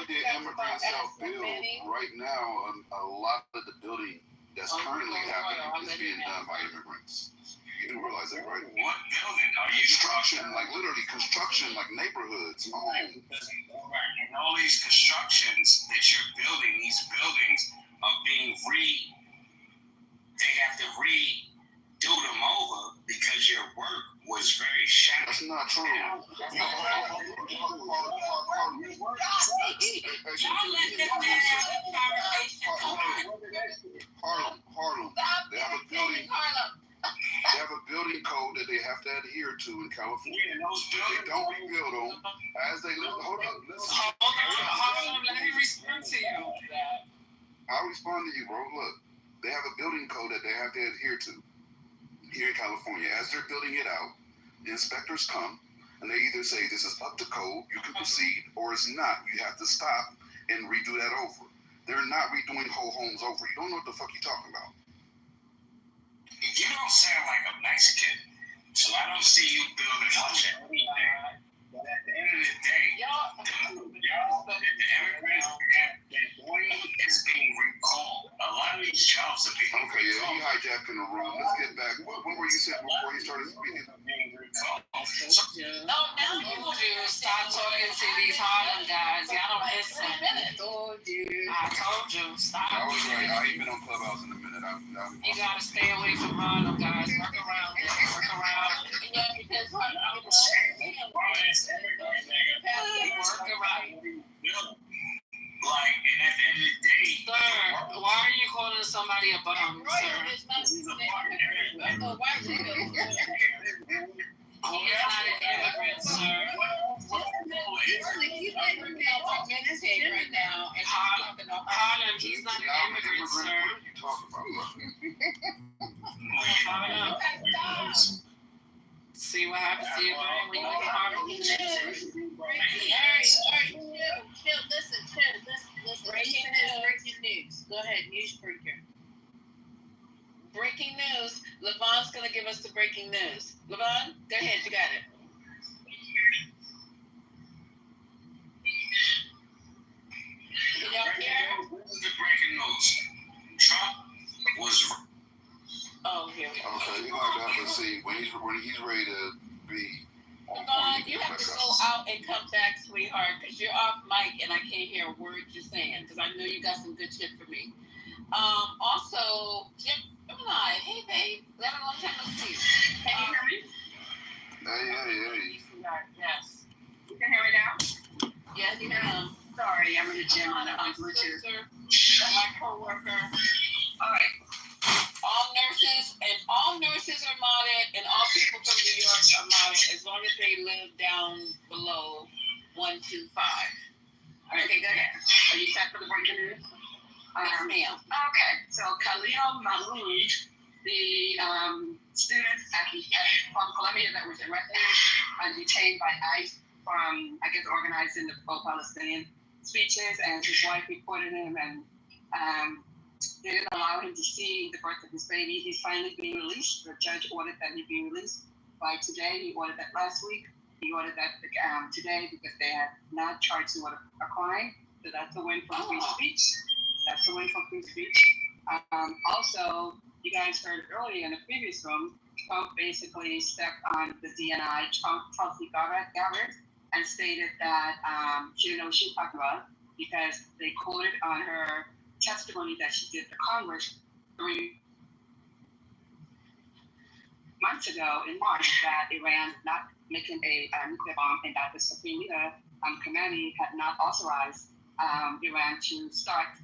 did immigrants help build, right now a lot of the building that's currently happening is being done by immigrants. You do realize that, right? What building are you? Construction, like literally construction, like neighborhoods, homes. And all these constructions that you're building, these buildings are being they have to redo them over because your work was very shallow. That's not true. Harlem. They have a building code that they have to adhere to in California. Yeah, those They don't rebuild them as they live. Hold up, listen. Hold on, let me respond to you. I'll respond to you, bro. Look, they have a building code that they have to adhere to here in California. As they're building it out, the inspectors come and they either say this is up to code, you can proceed, or it's not. You have to stop and redo that over. They're not redoing whole homes over. You don't know what the fuck you're talking about. You don't sound like a Mexican, so I don't see you building much of anything. But at the end of the day, the immigrants is being recalled. A lot of these jobs are being Okay, yeah, you hijacking the room. Let's get back. What were you saying before you started speaking? No, now you stop talking to these Harlem guys. Y'all don't listen. I told you, stop. I was right. I ain't been on Clubhouse in a minute. You gotta stay away from Harlem guys. Work around it. Work around. Yeah, because Work around. Like, and at the end of the day, Sir, why are you calling somebody a bum, sir? he's a partner. He is not an immigrant, sir. Harlem, he's not an immigrant, sir. What are you talking about? See what happens to your brain when you get Harlem? Listen. Breaking news. Go ahead, news breaker. Breaking news. Levon's gonna give us the breaking news. Levon, go ahead, you got it. Can y'all hear? This is the breaking news. Trump was. Oh, here we go. Okay, you're gonna have to see when he's ready to be. Levon, you have to go out and come back, sweetheart, because you're off mic and I can't hear a word you're saying. Because I know you got some good shit for me. Also, Gemini, hey babe, let me know time to see. Can you hear me? Hey. Yes. You can hear me now? Yes, you can. Sorry, I'm in the gym on Bluetooth. My coworker. All right. All nurses are modded, and all people from New York are modded as long as they live down below 125. Okay, go ahead. Are you set for the breaking news? Yes, ma'am. Okay, so Khalil Mahmoud, the student from Columbia that was arrested, detained by ICE from, I guess, organizing the pro-Palestinian speeches, and his wife reported him, and They didn't allow him to see the birth of his baby. He's finally being released. The judge ordered that he be released by today. He ordered that last week. He ordered that today because they had not charged him with a crime. So that's a win for free speech. That's a win for free speech. Also, you guys heard earlier in the previous room, Trump basically stepped on the DNI, Tulsi Gabbard, and stated that she didn't know what she was talking about because they quoted on her testimony that she did to Congress 3 months ago in March that Iran is not making a nuclear bomb and that the Supreme Leader, Khamenei, had not authorized Iran to start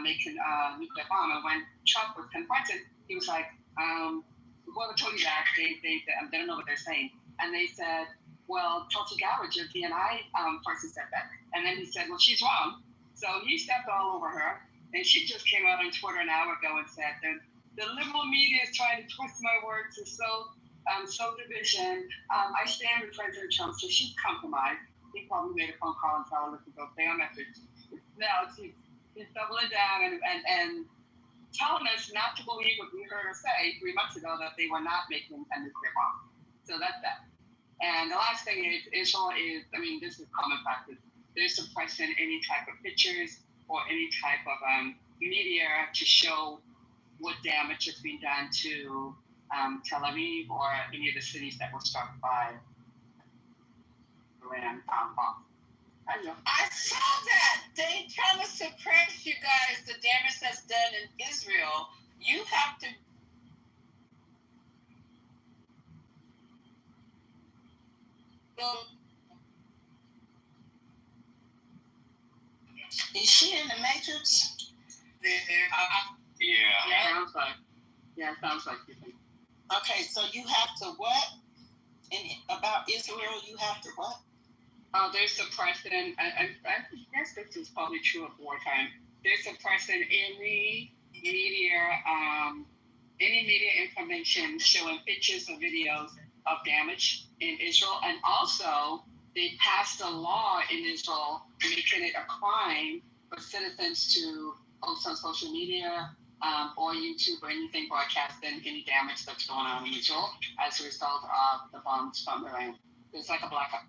making a nuclear bomb. And when Trump was confronted, he was like, whoever told you that, they don't know what they're saying. And they said, well, Tulsi Gabbard, your DNI person said that. And then he said, well, she's wrong. So he stepped all over her. And she just came out on Twitter an hour ago and said that the liberal media is trying to twist my words to sow division. I stand with President Trump, so she's compromised. He probably made a phone call and told her to go stay on message. Now he's doubling down and telling us not to believe what we heard her say 3 months ago that they were not making a nuclear bomb. So that's that. And the last thing is Israel is, I mean, this is common practice. They're suppressing any type of pictures or any type of media to show what damage has been done to Tel Aviv or any of the cities that were struck by Iran bombs. I saw that. They trying to suppress, you guys, the damage that's done in Israel. You have to. Is she in the Matrix? Yeah. Sounds like you think. Okay, so you have to what? And about Israel, you have to what? Oh, they're suppressing, and I guess this is probably true of wartime. They're suppressing any media information showing pictures or videos of damage in Israel, and also they passed a law in Israel making it a crime for citizens to post on social media or YouTube or anything broadcasting any damage that's going on in Israel as a result of the bombs from Iran. There's like a blackout.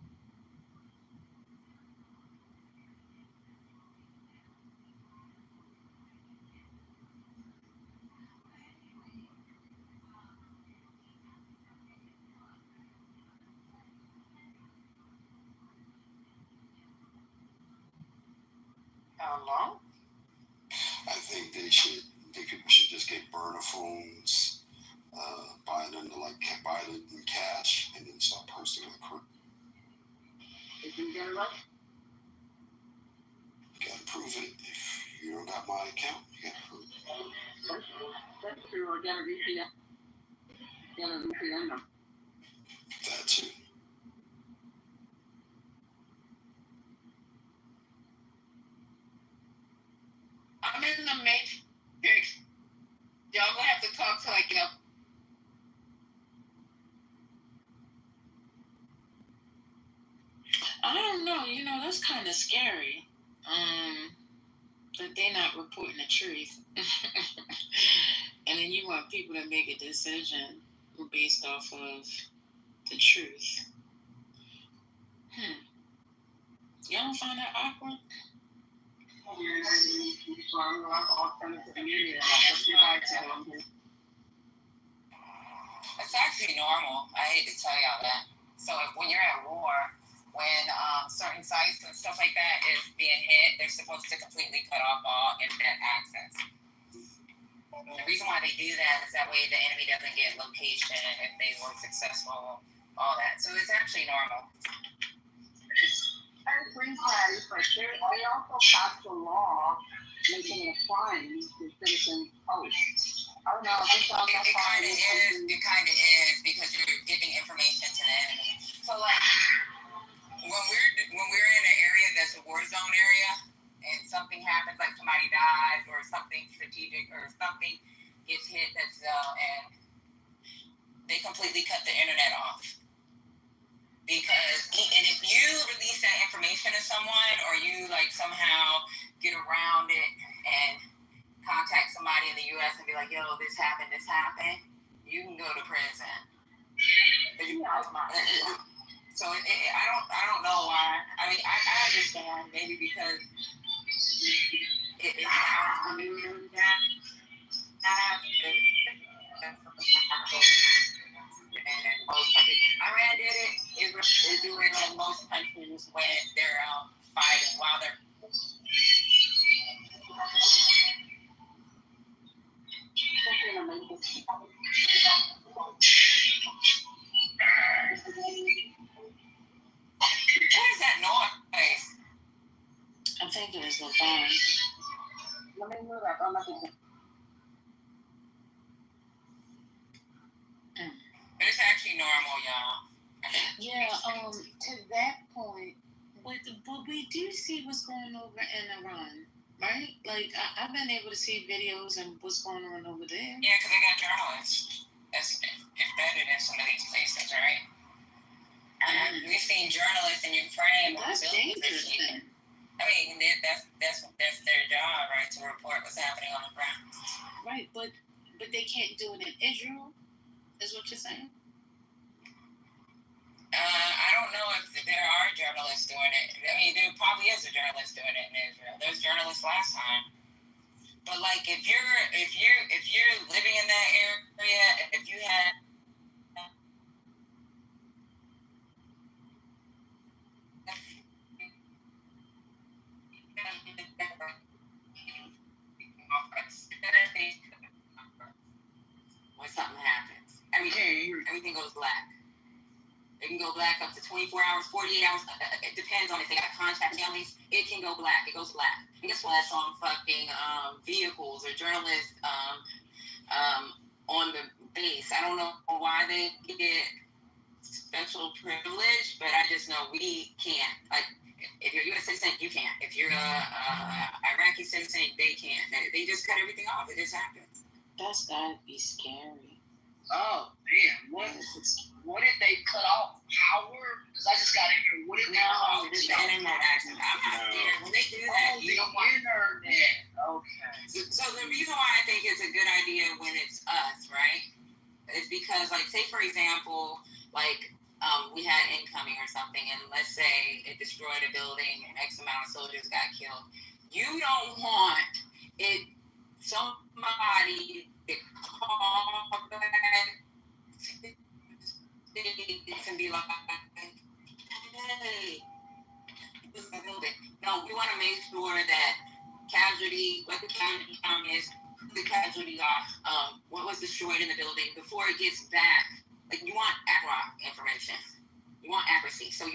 How long? I think we should just get burner phones, buy them in cash, and then start posting like crazy. They can get it right. You gotta prove it. If you don't got my account, you gotta prove it. That's true. Or get a VPN. Get a VPN number. That too. I'm in the Matrix. Y'all gonna have to talk till I get up. I don't know. You know, that's kind of scary. That they're not reporting the truth. And then you want people to make a decision based off of the truth. Y'all don't find that awkward? It's actually normal. I hate to tell y'all that. So when you're at war, when certain sites and stuff like that is being hit, they're supposed to completely cut off all internet access. The reason why they do that is that way the enemy doesn't get location if they were successful, all that. So it's actually normal. I agree, Patty, but they also passed a law making it a crime to citizens post. I don't know. It kind of is because you're giving information to the enemy. So like when we're in an area that's a war zone area and something happens, like somebody dies or something strategic or something gets hit, and they completely cut the internet off. Because if you release that information to someone or you like somehow get around it and contact somebody and the U.S. and be like, yo, this happened, you can go to prison. So I don't know why. I mean, I understand maybe because it sounds weird that and most countries. Iran did it. Israel do it in most countries when they're fighting while they're. What is that noise? I'm thinking it's the phone. Let me move up. I'm not thinking. But it's actually normal, y'all. Yeah, to that point, but we do see what's going over in Iran, right? Like, I've been able to see videos and what's going on over there. Yeah, because they got journalists that's embedded in some of these places, right? We've seen journalists in Ukraine. That's dangerous then. I mean, that's their job, right, to report what's happening on the ground. Right, but they can't do it in Israel, is what you're saying? I don't know if there are journalists doing it. I mean, there probably is a journalist doing it in Israel. There was journalists last time. But like, if you're living in that area, if you had. When something happens, everything goes black. It can go black up to 24 hours, 48 hours. It depends on if they got contact families. It can go black. It goes black. And guess what? That's on fucking vehicles or journalists on the base. I don't know why they get special privilege, but I just know we can't. Like, if you're a U.S. citizen, you can't. If you're a Iraqi citizen, they can't. They just cut everything off. It just happens. That's gotta be scary. Oh man, what did they cut off power? Because I just got in here. What did they cut off? The internet access. I'm not scared. When they do that, the internet. Okay. So the reason why I think it's a good idea when it's us, right, is because, like, say for example, like we had incoming or something, and let's say it destroyed a building and X amount of soldiers got killed. You don't want it. Somebody to call back and be like, hey, no, we want to make sure that casualty, what the casualty count is, who the casualties are, what was destroyed in the building before it gets back. Like, you want accurate information. You want accuracy. So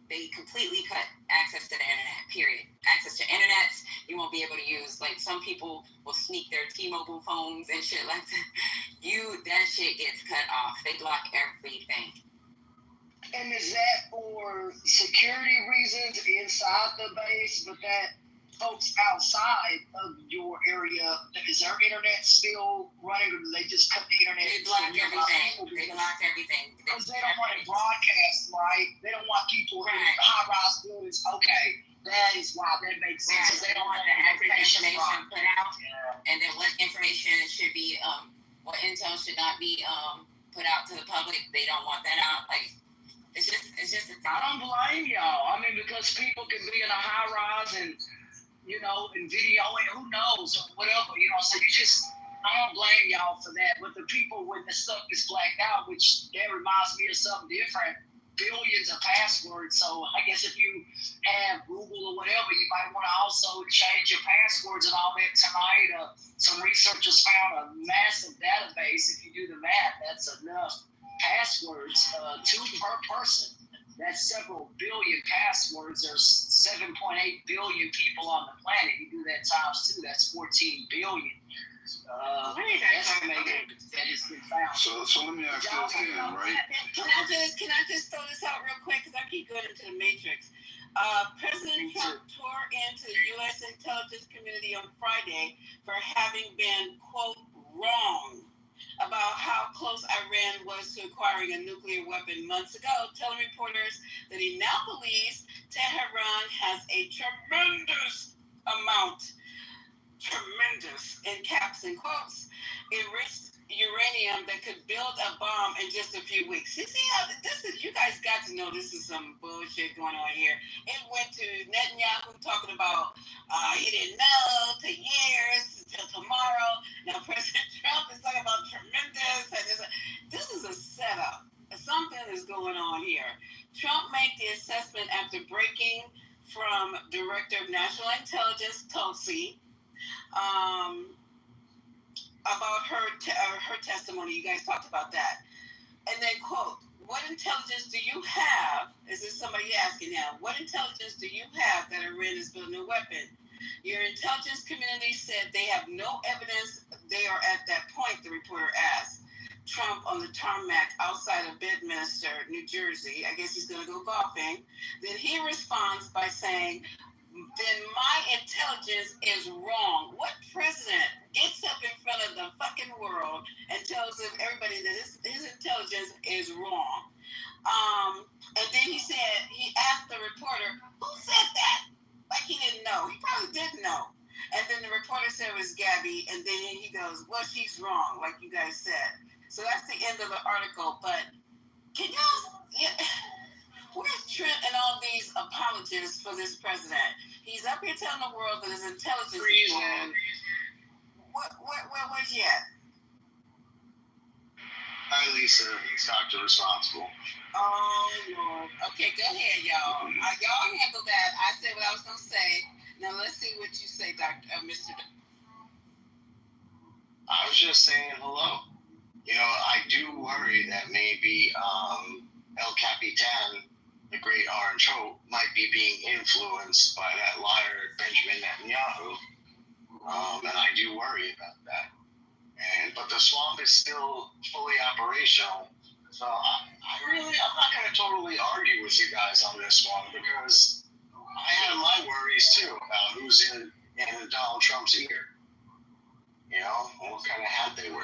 they completely cut access to the internet, period. Access to internets, you won't be able to use, like, some people will sneak their T-Mobile phones and shit like that. That shit gets cut off. They block everything. And is that for security reasons inside the base, but that folks outside of your area, is their internet still running, or do they just cut the internet? They block everything. Because they don't want it broadcast, right? They don't want people in high-rise buildings. Okay, that is why that makes sense. Right. They don't want the information put out, and then what information should be, what intel should not be put out to the public. They don't want that out. Like, it's just. I don't blame y'all. I mean, because people can be in a high-rise and, and video, and who knows, or whatever, so I don't blame y'all for that. But the people, when the stuff is blacked out, which that reminds me of something different, billions of passwords. So I guess if you have Google or whatever, you might want to also change your passwords and all that tonight. Some researchers found a massive database. If you do the math, that's enough passwords, 2 per person. That's several billion passwords. There's 7.8 billion people on the planet. You do that times 2, that's 14 billion. Estimated that has been found. So let me ask you this again, right? Can I just throw this out real quick, because I keep going into the matrix. President Trump tore into the U.S. intelligence community on Friday for having been, quote, wrong about how close Iran was to acquiring a nuclear weapon months ago, telling reporters that he now believes Tehran has a tremendous amount tremendous, in caps and quotes, enriched uranium that could build a bomb in just a few weeks. You see how this is? You guys got to know this is some bullshit going on here. It went to Netanyahu talking about he didn't know to years till tomorrow. Now President Trump is talking about tremendous. And this is a setup. Something is going on here. Trump made the assessment after breaking from Director of National Intelligence Tulsi. About her testimony. You guys talked about that. And then, quote, what intelligence do you have? Is this somebody asking now? What intelligence do you have that Iran is building a weapon? Your intelligence community said they have no evidence they are at that point, the reporter asked Trump on the tarmac outside of Bedminster, New Jersey. I guess he's going to go golfing. Then he responds by saying, then my intelligence is wrong. What president gets up in front of the fucking world and tells everybody that his intelligence is wrong? And then he asked the reporter, who said that? Like he didn't know. He probably didn't know. And then the reporter said it was Gabby, and then he goes, well, she's wrong, like you guys said. So that's the end of the article. But can y'all... Yeah, where's Trent and all these apologists for this president? He's up here telling the world that his intelligence is wrong. Where's he at? Hi, Lisa. He's Dr. Responsible. Oh, Lord. Okay, go ahead, y'all. Y'all handle that. I said what I was going to say. Now, let's see what you say, Mr. I was just saying hello. You know, I do worry that maybe El Capitan, the great Orange Hope, might be being influenced by that liar Benjamin Netanyahu. And I do worry about that. But the swamp is still fully operational. So I'm not going to totally argue with you guys on this one, because I have my worries too about who's in Donald Trump's ear. You know, and what kind of hat they wear.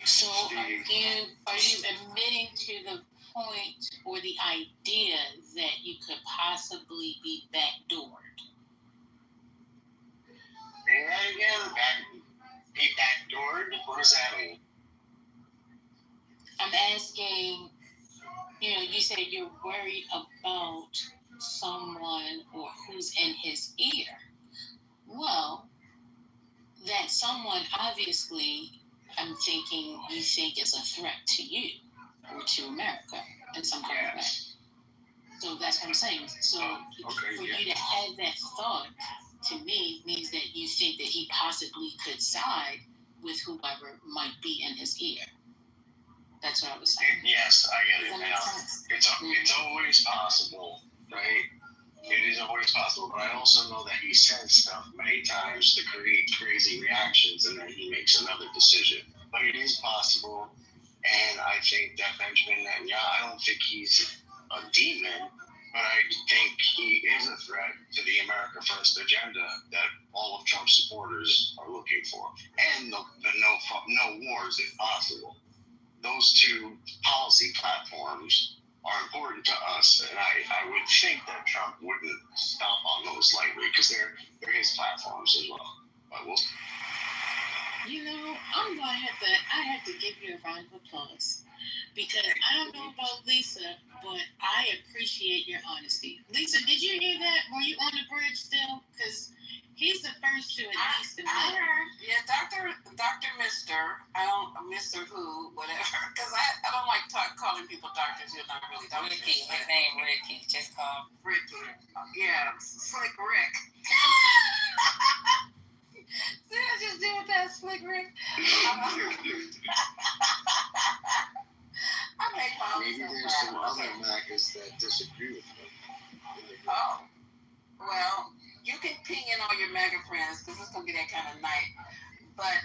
So are you admitting to the point or the idea that you could possibly be backdoored? Say that again? Be backdoored? What does that mean? I'm asking, you said you're worried about someone or who's in his ear. Well, that someone obviously, I'm thinking you think is a threat to you or to America in some kind of way. So that's what I'm saying. So for you to have that thought, to me, means that you think that he possibly could side with whoever might be in his ear. That's what I was saying. Yes, I get it now. It's always possible, right? It is always possible, but I also know that he says stuff many times to create crazy reactions, and then he makes another decision. But it is possible, and I think that Benjamin Netanyahu, I don't think he's a demon, but I think he is a threat to the America First agenda that all of Trump's supporters are looking for, and the no wars if possible. Those two policy platforms are important to us, and I would think that Trump wouldn't stomp on those lightly, because they're his platforms as well. But we'll... I'm gonna have to give you a round of applause, because I don't know about Lisa, but I appreciate your honesty. Lisa, did you hear that? Were you on the bridge still? Because he's the first to at least admit. I heard, yeah, Dr. Mister, Mr. Who, whatever, because I don't like calling people doctors. You're not really doctors. Ricky, his name Ricky, just call Ricky. Yeah, Slick Rick. See, I just did with that, Slick Rick. I make my own. Maybe there's some other MAGAs that disagree with him. Oh, well, you can ping in all your MAGA friends, because it's going to be that kind of night. But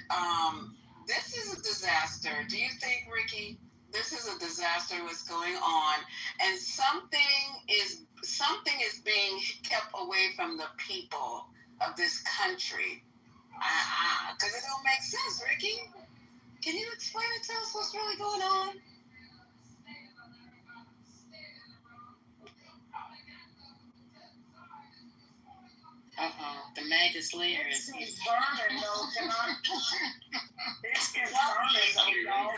this is a disaster. Do you think, Ricky, this is a disaster what's going on, and something is being kept away from the people of this country? Because it don't make sense, Ricky. Can you explain it to us what's really going on? legislators. It's burning, though. It's burning, though, y'all.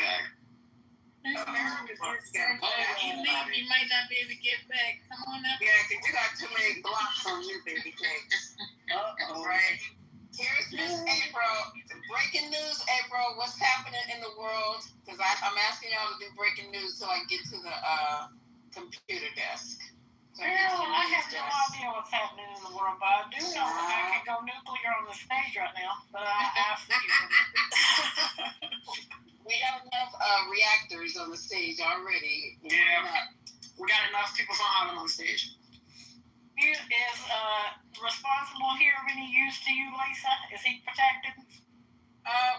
America's just getting You might not be able to get back. Come on up. Yeah, because you got too many blocks on you, baby cakes. Uh-oh. Right? Here's Miss April. Breaking news, April. What's happening in the world? Because I'm asking y'all to do breaking news so I get to the computer desk. So Girl, I have no idea what's happening in the world, but I do know that I can go nuclear on the stage right now. But I see you. We got enough reactors on the stage already. Yeah. We got enough people from Harlem on stage. Is responsible here of any use to you, Lisa? Is he protected?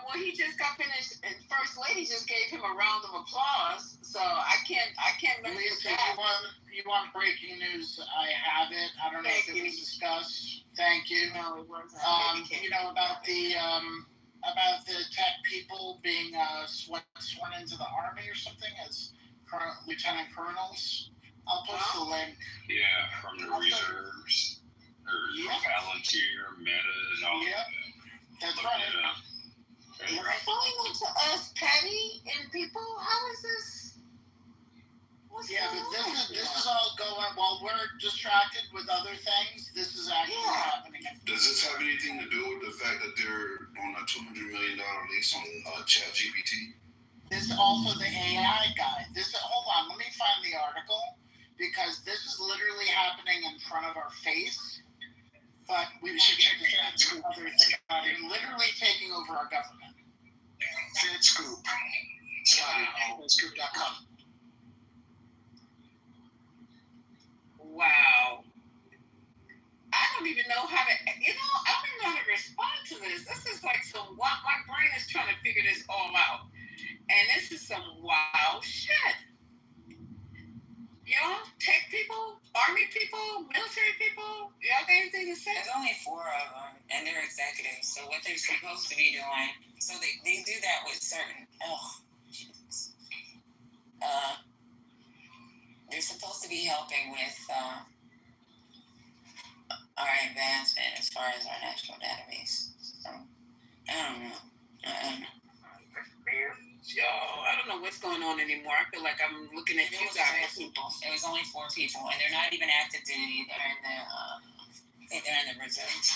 Well, he just got finished, and First Lady just gave him a round of applause. So I can't mess with Lisa, that. you want breaking news? I have it. I don't know if it was discussed. Thank you. No, it wasn't. About the tech people being sworn into the army or something as lieutenant colonels. I'll post the link. Yeah, from the reserves, or volunteer, meta, and all Yep. That's right. You're explaining it to us, Patty, and people. How is this? What's Yeah, going but on? this is all going while we're distracted with other things. This is actually happening. Does this have anything to do with the fact that they're on a $200 million lease on ChatGPT? This is also the AI guy. Hold on, let me find the article because this is literally happening in front of our face. But we should get to other things. They're literally taking over our government. Fed Scoop. Sorry, FedScoop.com. Wow. I don't even know how to, I don't even know how to respond to this. This is like my brain is trying to figure this all out. And this is some wild shit. Y'all, tech people, army people, military people, y'all got anything to say? There's only 4 of them, and they're executives. So what they're supposed to be doing, so they do that with certain, they're supposed to be helping with our advancement as far as our national database. So, I don't know. Y'all, I don't know what's going on anymore. I feel like I'm looking at you guys. It was only 4 people, and they're not even active duty. They're in the, I think they're in the reserves.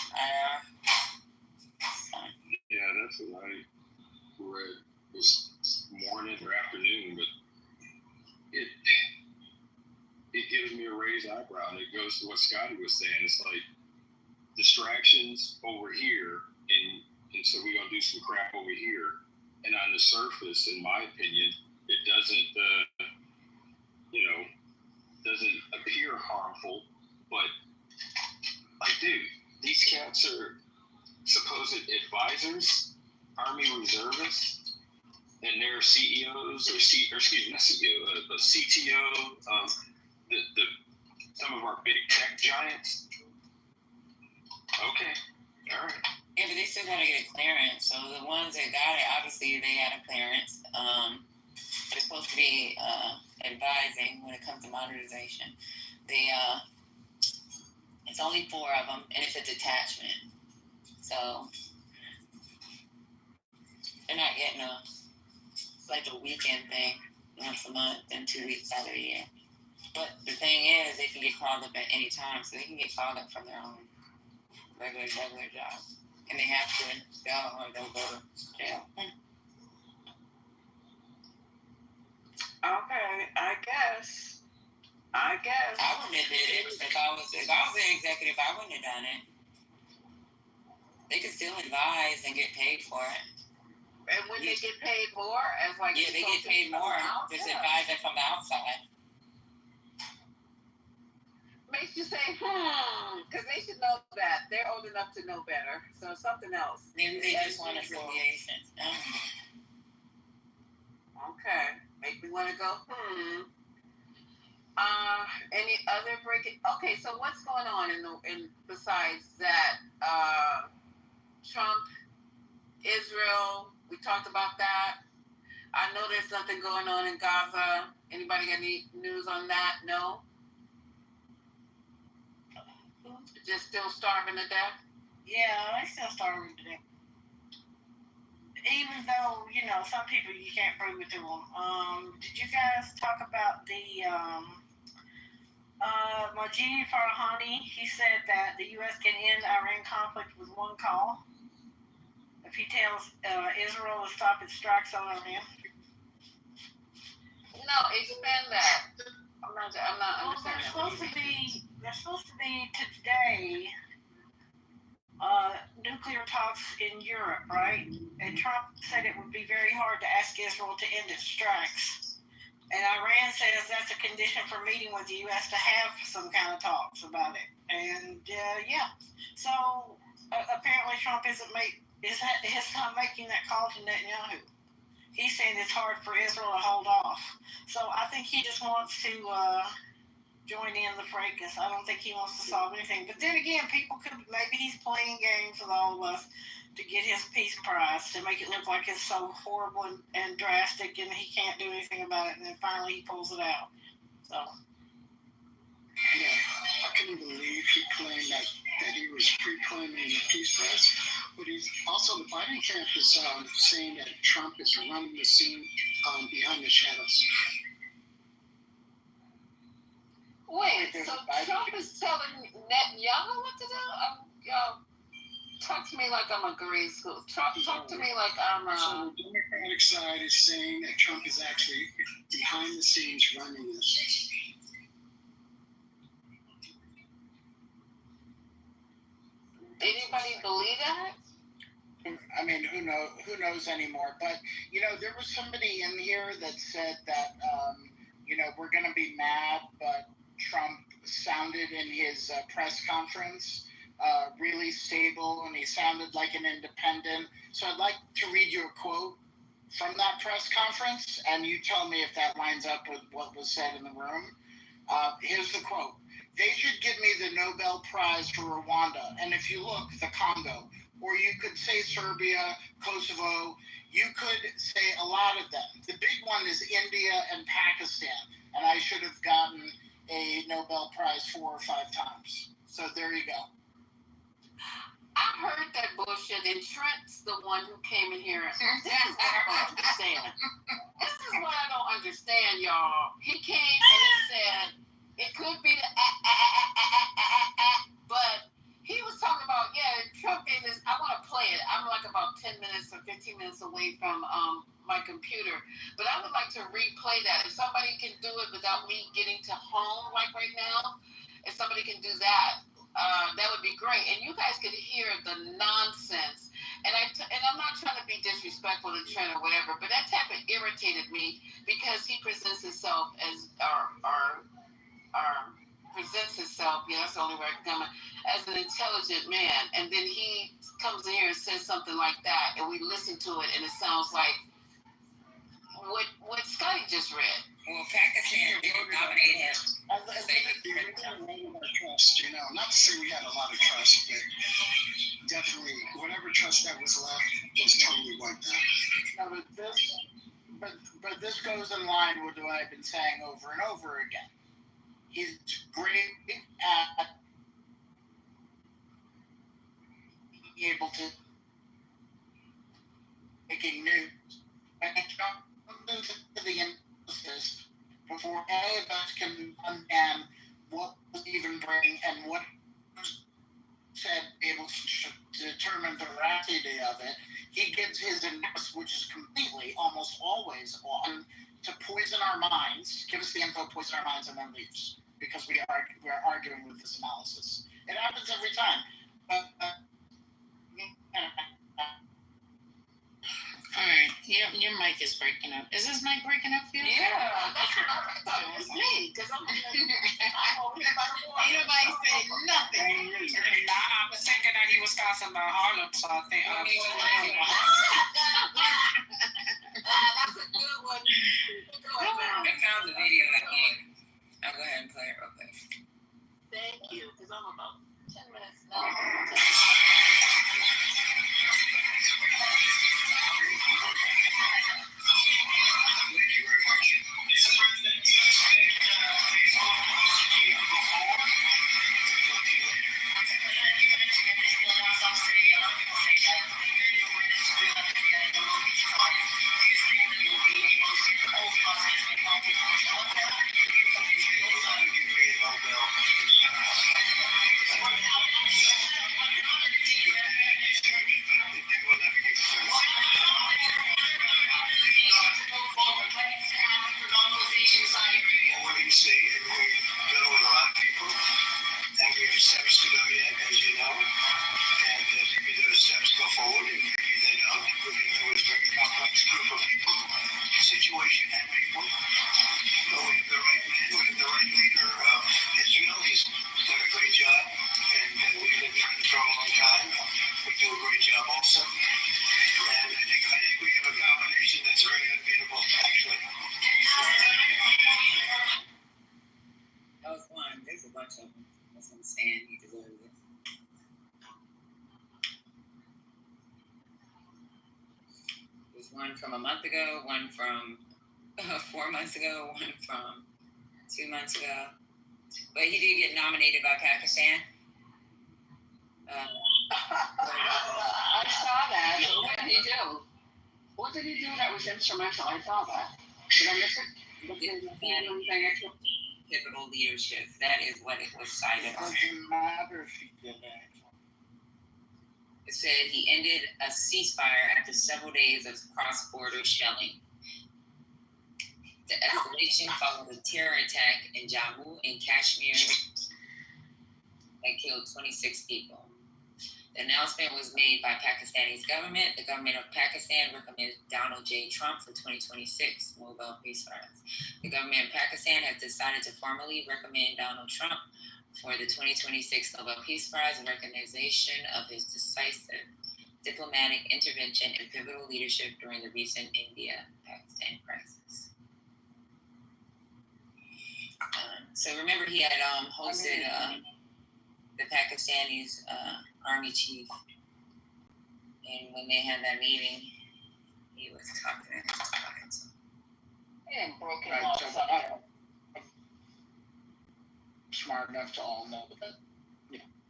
Yeah, that's what I read this morning or afternoon, but it gives me a raised eyebrow, and it goes to what Scotty was saying. It's like distractions over here, and so we're gonna do some crap over here. And on the surface, in my opinion, it doesn't appear harmful, but like, dude, these cats are supposed advisors, Army reservists, and they're CEOs or CTO of some of our big tech giants. Okay, all right. Yeah, but they still gotta get a clearance. So the ones that got it, obviously they had a clearance. They're supposed to be advising when it comes to modernization. It's only 4 of them, and it's a detachment. So they're not getting it's like a weekend thing once a month and 2 weeks out of the year. But the thing is, they can get called up at any time, so they can get called up from their own regular job. And they have to go or they'll go to jail. Okay, I guess. I wouldn't have did it. If I was an executive, I wouldn't have done it. They could still advise and get paid for it. And when they get paid more, as like they get paid more. Just advising from the outside. Makes you say, because they should know that. They're old enough to know better. So something else. Maybe they just want affiliation. Okay. Make me want to go, Any other breaking? Okay, so what's going on in besides that? Trump, Israel, we talked about that. I know there's nothing going on in Gaza. Anybody got any news on that? No? Just still starving to death? Yeah, they still starving to death. Even though, some people you can't prove it to them. Did you guys talk about the Majid Farahani? He said that the U.S. can end Iran conflict with one call if he tells Israel to stop its strikes on Iran. No, expand that. I'm not Well, understanding. There's supposed to be today nuclear talks in Europe, right? And Trump said it would be very hard to ask Israel to end its strikes. And Iran says that's a condition for meeting with the U.S. to have some kind of talks about it. And so apparently Trump is not making that call to Netanyahu. He's saying it's hard for Israel to hold off. So I think he just wants to join in the fracas. I don't think he wants to solve anything. But then again, maybe he's playing games with all of us to get his peace prize, to make it look like it's so horrible and drastic and he can't do anything about it. And then finally he pulls it out. So. Yeah, I couldn't believe he claimed that he was pre-claiming the peace prize. But he's also, the Biden camp is saying that Trump is running the scene behind the shadows. Wait, so Trump is telling Netanyahu what to do? Talk to me like I'm a grade school. Talk to me like I'm a... So the Democratic side is saying that Trump is actually behind the scenes running this. Anybody believe that? I mean, who knows anymore? But there was somebody in here that said that we're going to be mad, but Trump sounded in his press conference really stable, and he sounded like an independent. So I'd like to read you a quote from that press conference, and you tell me if that lines up with what was said in the room. Here's the quote. They should give me the Nobel Prize for Rwanda. And if you look, the Congo, or you could say Serbia, Kosovo, you could say a lot of them. The big one is India and Pakistan. And I should have gotten a Nobel Prize 4 or 5 times. So there you go. I heard that bullshit, and Trent's the one who came in here. This is what I don't understand. This is what I don't understand, y'all. He came and he said, it could be the but he was talking about, Trump gave this, I want to play it. I'm like about 10 minutes or 15 minutes away from my computer, but I would like to replay that. If somebody can do it without me getting to home like right now, if somebody can do that, that would be great. And you guys could hear the nonsense. And I'm not trying to be disrespectful to Trent or whatever, but that type of irritated me because he presents himself as presents himself, that's the only word coming, as an intelligent man. And then he comes in here and says something like that, and we listen to it, and it sounds like what Scotty just read. Well, Pakistan didn't nominate him. Trust, not to say we had a lot of trust, but definitely whatever trust that was left was totally wiped out. No, but this goes in line with what I've been saying over and over again. He's great at being able to making news. And comes to the emphasis before any of us can understand what was even bring and what was said, be able to determine the veracity of it. He gives his analysis, which is completely, almost always on to poison our minds, give us the info, poison our minds, and then leaves. Because we're arguing with this analysis. It happens every time. All right, your mic is breaking up. Is this mic breaking up for you? Yeah, that's what I thought it was me, because I'm over here by the water. Ain't nobody said nothing. I was thinking that he was talking about Harlem, so I think that's a good one. I found the video again. I'll go ahead and play it real quick. Thank you, because I'm about 10 minutes now. see, and we've been with a lot of people, and we have steps to go yet, as you know, and maybe those steps go forward, and maybe they don't. We're dealing with a very complex group of people, situation, and people. But we have the right man, we have the right leader of Israel. He's done a great job, and we've been friends for a long time. We do a great job also. And I think we have a combination that's very unbeatable, actually. That was one. There's a bunch of them. That's what I'm saying. He deserves it. There's one from a month ago, one from 4 months ago, one from 2 months ago. But he did get nominated by Pakistan. I saw that. What did he do? What did he do that was instrumental? I saw that. Did I miss it? Pivotal leadership. That is what it was cited on. It doesn't matter if he did that. It said he ended a ceasefire after several days of cross-border shelling. The escalation followed a terror attack in Jammu and Kashmir that killed 26 people. The announcement was made by Pakistani's government. The government of Pakistan recommended Donald J. Trump for 2026 Nobel Peace Prize. The government of Pakistan has decided to formally recommend Donald Trump for the 2026 Nobel Peace Prize in recognition of his decisive diplomatic intervention and pivotal leadership during the recent India-Pakistan crisis. So remember, he had hosted the Pakistanis army chief, and when they had that meeting, he was talking to him. And broken off something. Smart enough to all know that,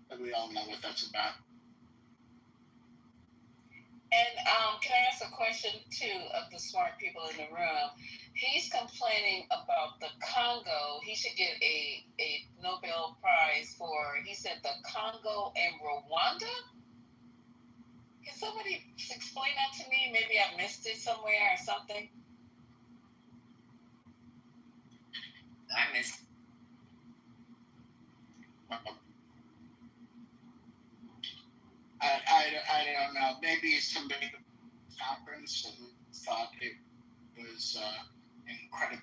that we all know what that's about. And can I ask a question too of the smart people in the room? He's complaining about the Congo. He should get a Nobel Prize for, he said, the Congo and Rwanda? Can somebody explain that to me? Maybe I missed it somewhere or something. I missed. I don't know. Maybe somebody at the conference thought it was incredible.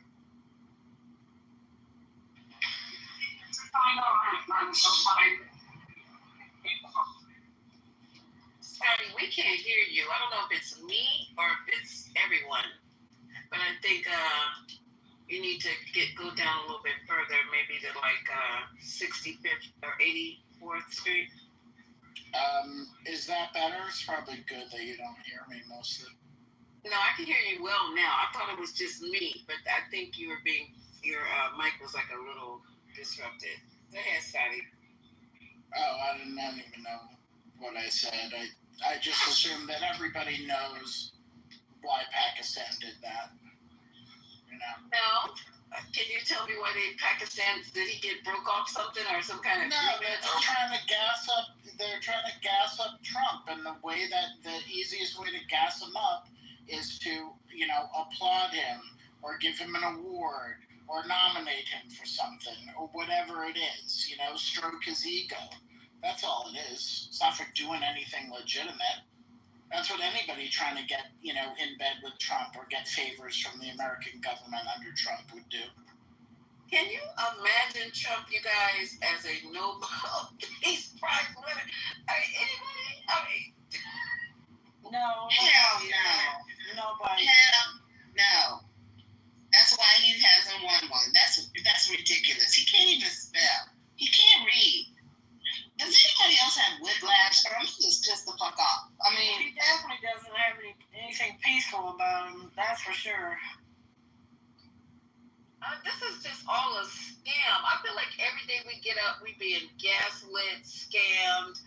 Scotty, we can't hear you. I don't know if it's me or if it's everyone, but I think you need to go down a little bit further, maybe to like 65th or 84th Street. Is that better? It's probably good that you don't hear me mostly. No, I can hear you well now. I thought it was just me, but I think your mic was like a little disrupted. Go ahead, Scotty. Oh, I don't even know what I said. I just assumed that everybody knows why Pakistan did that. You know? No. Can you tell me why Pakistan, did he get broke off something or some kind of? No, they're just trying to gas up. They're trying to gas up Trump, and the easiest way to gas him up is to, applaud him or give him an award or nominate him for something or whatever it is. Stroke his ego. That's all it is. It's not for doing anything legitimate. That's what anybody trying to get, in bed with Trump or get favors from the American government under Trump would do. Can you imagine Trump, you guys, as a Nobel Peace Prize winner? Anybody? No. Hell no. Nobody. Hell no. That's why he hasn't won one. That's ridiculous. He can't even spell. He can't read. Does anybody else have whiplash, or am I just pissed the fuck off? I mean, He definitely doesn't have anything peaceful about him. That's for sure. This is just all a scam. I feel like every day we get up, we being gaslit, scammed,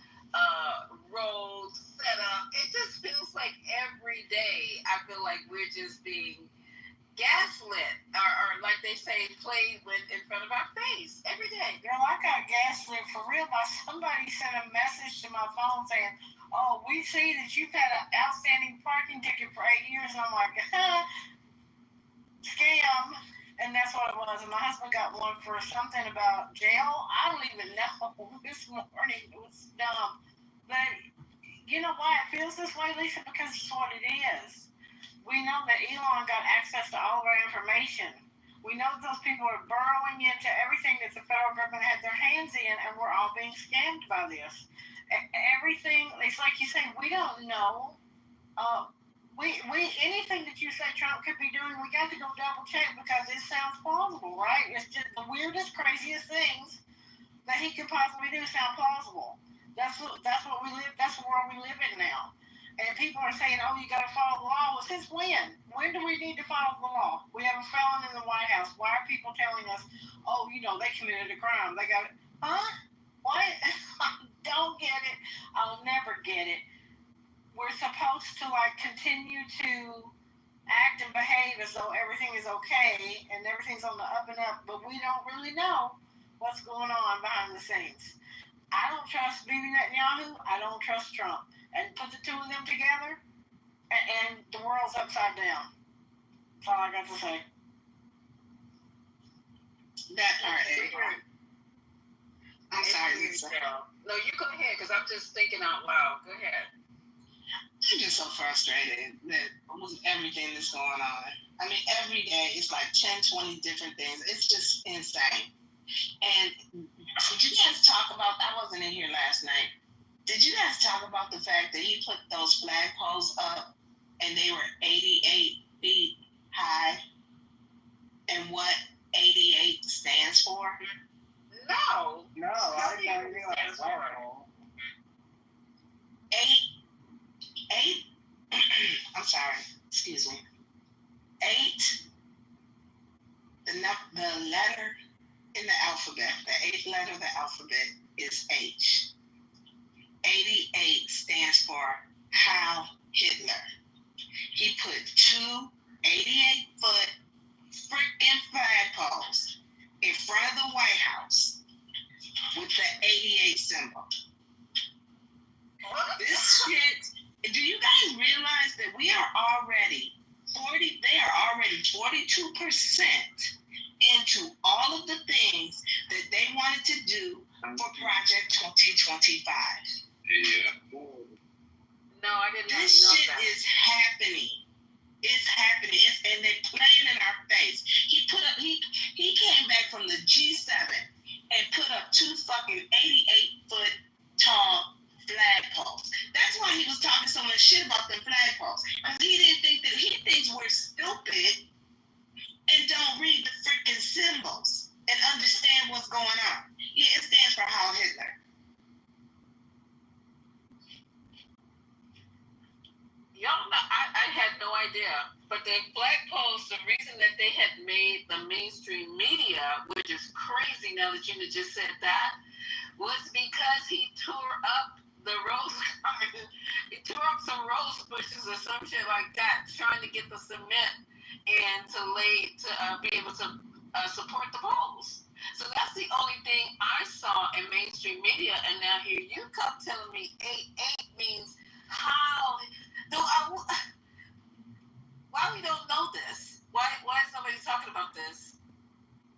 rolled, set up. It just feels like every day I feel like we're just being gaslit, or like they say, played with in front of our face every day. Girl, I got gaslit for real by somebody sent a message to my phone saying, "Oh, we see that you've had an outstanding parking ticket for 8 years." And I'm like, scam. And that's what it was. And my husband got one for something about jail. I don't even know. This morning it was dumb. But you know why it feels this way, Lisa? Because it's what it is. We know that Elon got access to all of our information. We know those people are burrowing into everything that the federal government had their hands in, and we're all being scammed by this. Everything, it's like you say, we don't know. We anything that you say Trump could be doing, we got to go double check because it sounds plausible, right? It's just the weirdest, craziest things that he could possibly do sound plausible. That's what we live. That's the world we live in now. And people are saying, "Oh, you got to follow the law." Well, since when? When do we need to follow the law? We have a felon in the White House. Why are people telling us, "Oh, they committed a crime"? They got it. Huh? What? I don't get it. I'll never get it. We're supposed to continue to act and behave as though everything is okay and everything's on the up and up, but we don't really know what's going on behind the scenes. I don't trust Bibi Netanyahu. I don't trust Trump. And put the two of them together, and the world's upside down. That's all I got to say. That part. I'm sorry, Lisa. No, you go ahead, because I'm just thinking out loud. Go ahead. I'm just so frustrated that with everything that's going on. I mean, every day it's like 10, 20 different things. It's just insane. And did you guys talk about, I wasn't in here last night, did you guys talk about the fact that he put those flagpoles up and they were 88 feet high and what 88 stands for? No, I didn't realize that. Eight, I'm sorry, excuse me. 8, the letter in the alphabet, the 8th letter of the alphabet is H. 88 stands for Heil Hitler. He put 2 88-foot freaking flagpoles in front of the White House with the 88 symbol. This shit, do you guys realize that we are already 42% into all of the things that they wanted to do for Project 2025. Yeah. No, I didn't know This shit that. is happening. It's happening. And they're playing in our face. He came back from the G7 and put up 2 fucking 88-foot tall flagpoles. That's why he was talking so much shit about them flagpoles. Because he thinks we're stupid and don't read the freaking symbols and understand what's going on. Yeah, it stands for Heil Hitler. Y'all know, I had no idea. But the flagpoles, the reason that they had made the mainstream media, which is crazy now that you just said that, was because he tore up the rose garden. He tore up some rose bushes or some shit like that, trying to get the cement and to be able to support the poles. So that's the only thing I saw in mainstream media. And now here you come telling me 88 means how. No, why we don't know this? Why is nobody talking about this?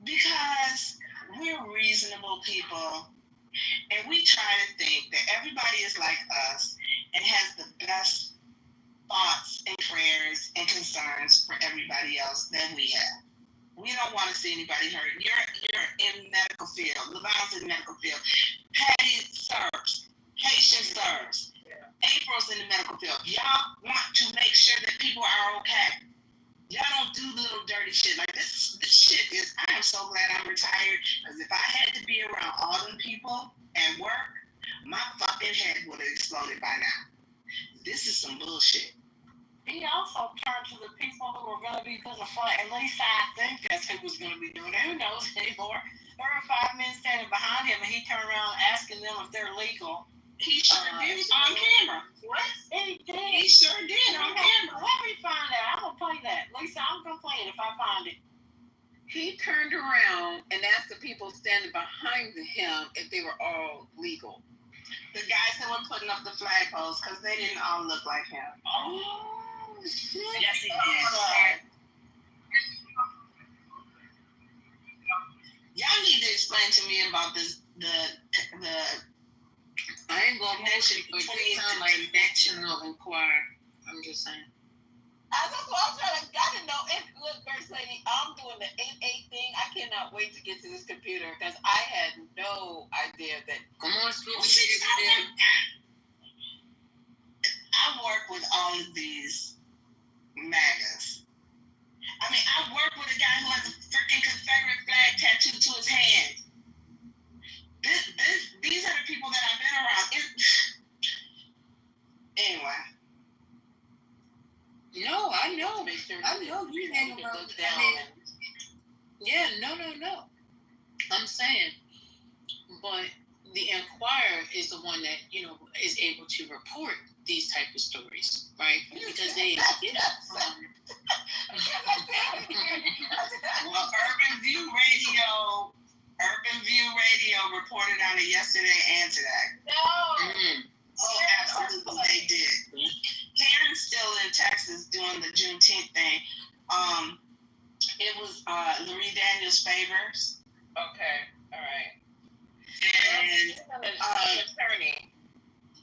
Because we're reasonable people, and we try to think that everybody is like us and has the best thoughts and prayers and concerns for everybody else than we have. We don't want to see anybody hurt. You're in medical field. LeVon's in the medical field. Patty serves. Haitian serves. April's in the medical field. Y'all want to make sure that people are okay. Y'all don't do little dirty shit like this. This shit is. I am so glad I'm retired, because if I had to be around all them people at work, my fucking head would have exploded by now. This is some bullshit. He also turned to the people who were going to be putting a flag. At least I think that's who was going to be doing it. Who knows anymore? There were 5 men standing behind him, and he turned around asking them if they're legal. He sure did on camera. What? He did. He sure did on camera. Let me find out. I'm going to play that. Lisa, I'm going to play it if I find it. He turned around and asked the people standing behind him if they were all legal. The guys that were putting up the flagpoles, because they didn't all look like him. Oh, shit. Yes, he did. Y'all need to explain to me about this. The I ain't gonna mention, but it sound like National Enquirer. I'm just saying. That's what I'm trying to. I didn't know. Look, First Lady, I'm doing the 8-8 thing. I cannot wait to get to this computer because I had no idea that. Come on, Scooby. I work with all of these MAGAs. I mean, I work with a guy who has a freaking Confederate flag tattooed to his hand. These are the people that I've been around. Anyway. No, I know. Make sure I know you hang around. Yeah, no. I'm saying, but the Enquirer is the one that is able to report these type of stories, right? Because they get it from. Well, Urban View Radio reported on it yesterday and today. No. Oh, absolutely, they did. Karen's still in Texas doing the Juneteenth thing. It was Marie Daniels Favors. Okay, all right. And attorney.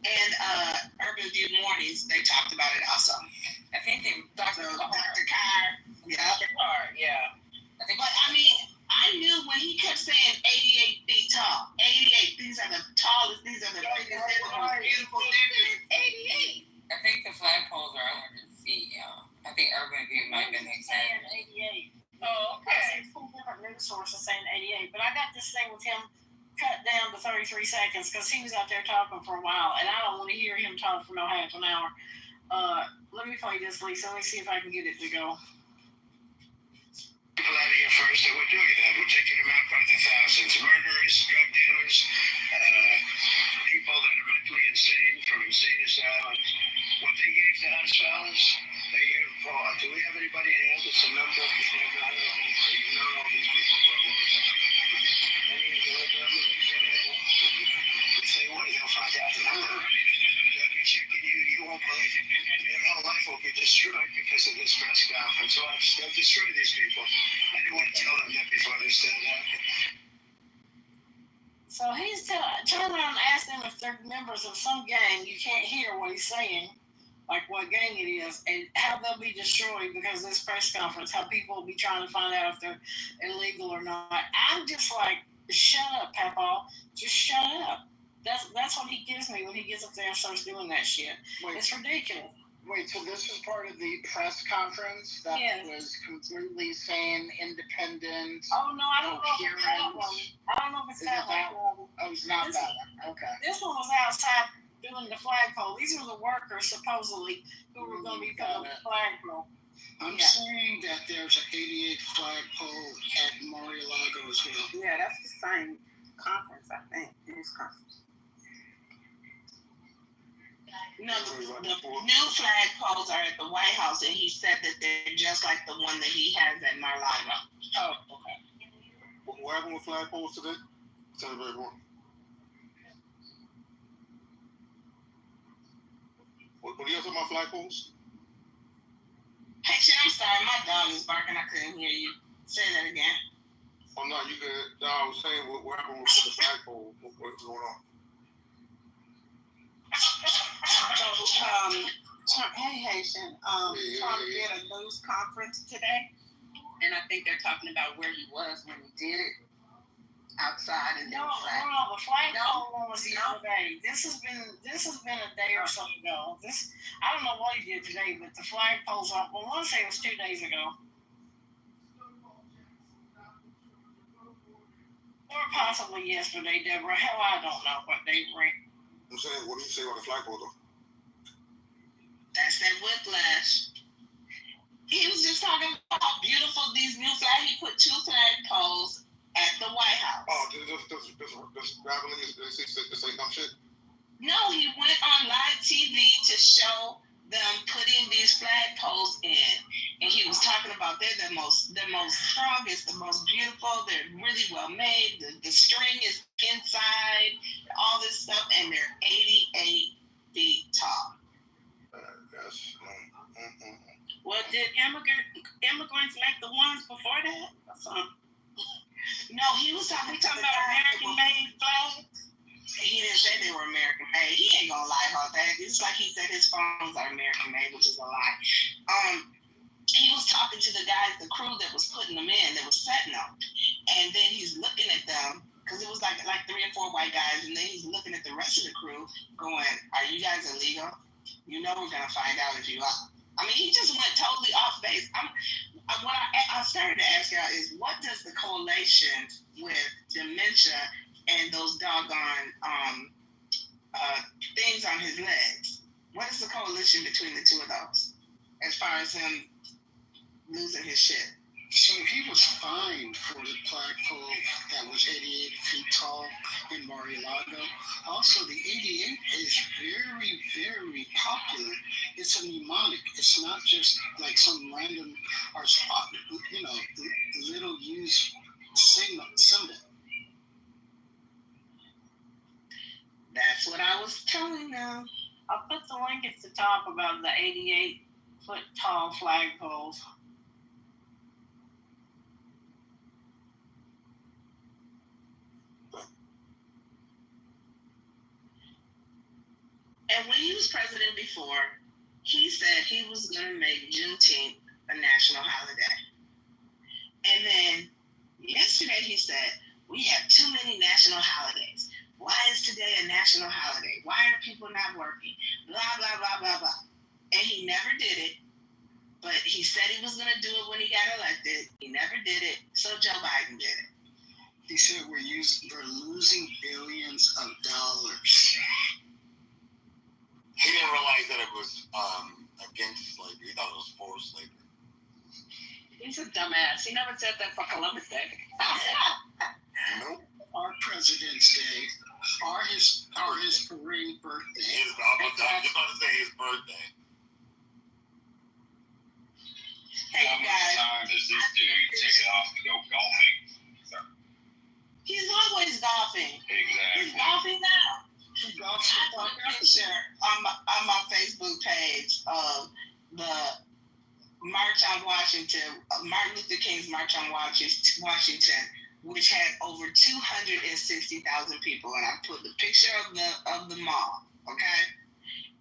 And Urban View Mornings, they talked about it also. I think Dr. Carr. Yeah. Dr. Carr, yeah. But I mean, I knew when he kept saying 88 feet tall. 88. These are the tallest. These are the biggest. They're the most beautiful. 88. I think the flagpoles are 100 feet, yeah. I think Urban View might have been saying exaggerated. 88. Oh, okay. I see 2 different news sources saying 88, but I got this thing with him cut down to 33 seconds because he was out there talking for a while, and I don't want to hear him talk for no half an hour. Let me play this, Lisa. Let me see if I can get it to go. People out of here first, and we're doing that. We're taking them out by the thousands. Murderers, drug dealers, people that are mentally insane from insane asylums. What they gave to us, fellas, they gave for. Do we have anybody in here that's a member? You know all these people for a long time. Say what, they'll find out. They'll be checking you. You won't believe it. Your whole life will be destroyed because of this press conference. They'll destroy these people. I didn't want to tell them that before they started happening. So he's turning around and asking them if they're members of some gang. You can't hear what he's saying, like what gang it is, and how they'll be destroyed because of this press conference, how people will be trying to find out if they're illegal or not. I'm just like, shut up, Papa. Just shut up. That's what he gives me when he gets up there and starts doing that shit. Wait, it's ridiculous. Wait, so this is part of the press conference that was completely sane, independent. Oh no, I don't know if it's that one. I don't know if it's that one. Oh, it's not that one. Okay. This one was outside doing the flagpole. These were the workers supposedly who were going to be putting the flagpole. I'm saying that there's an 88 flagpole at Mar-a-Lago as well. Yeah, that's the same conference, I think. News conference. No, the new flagpoles are at the White House, and he said that they're just like the one that he has at Mar-a-Lago. Oh, okay. What happened with flagpoles today? Tell everyone. What are you talking about flagpoles? Hey, shit, I'm sorry. My dog is barking. I couldn't hear you. Say that again. Oh, no, you could. No, I was saying what happened with the flagpole. What's going on? Hey, Haitian. Trump did a news conference today, and I think they're talking about where he was when he did it outside and the flagpole one was the other day. This has been a day or so ago. I don't know what he did today, but the flagpole's on. Well, I want to say it was 2 days ago, or possibly yesterday, Deborah. Hell, I don't know what they were. I'm saying, what do you say about the flagpole though? That's that whiplash. He was just talking about how beautiful these new flags. He put 2 flagpoles at the White House. Oh, this grabbing this ain't dumb shit? No, he went on live TV to show them putting these flagpoles in, and he was talking about they're the most strongest, the most beautiful. They're really well made. The string is inside, all this stuff, and they're 88 feet tall. Yes. Well, did immigrants make the ones before that? No, he was phones are American made, which is a lie. He was talking to the guys, the crew that was putting them in, that was setting them, and then he's looking at them because it was like 3 or 4 white guys, and then he's looking at the rest of the crew, going, "Are you guys illegal? You know we're gonna find out if you are." I mean, he just went totally off base. What I started to ask y'all is, what does the correlation with dementia and those doggone things on his legs? What is the correlation between the two of those, as far as him losing his shit? So he was fined for the flagpole that was 88 feet tall in Mar-a-Lago. Also, the 88 is very, very popular. It's a mnemonic. It's not just like some random or little used symbol. That's what I was telling them. I'll put the link at the top about the 88-foot tall flagpoles. And when he was president before, he said he was going to make Juneteenth a national holiday. And then yesterday he said, we have too many national holidays. Why is today a national holiday? Why are people not working? Blah, blah, blah, blah, blah. And he never did it. But he said he was going to do it when he got elected. He never did it. So Joe Biden did it. He said we're losing billions of dollars. He didn't realize that it was against slavery. He thought it was for slavery. He's a dumbass. He never said that for Columbus Day. Nope. Our President's Day, or his parade birthday. I'm just about to say his birthday. Hey, How many times does this dude take it off to go golfing? He's always golfing. Exactly. He's golfing now. He golfs I put a picture on my Facebook page of the March on Washington, Martin Luther King's March on Washington, which had over 260,000 people, and I put the picture of the mall, okay?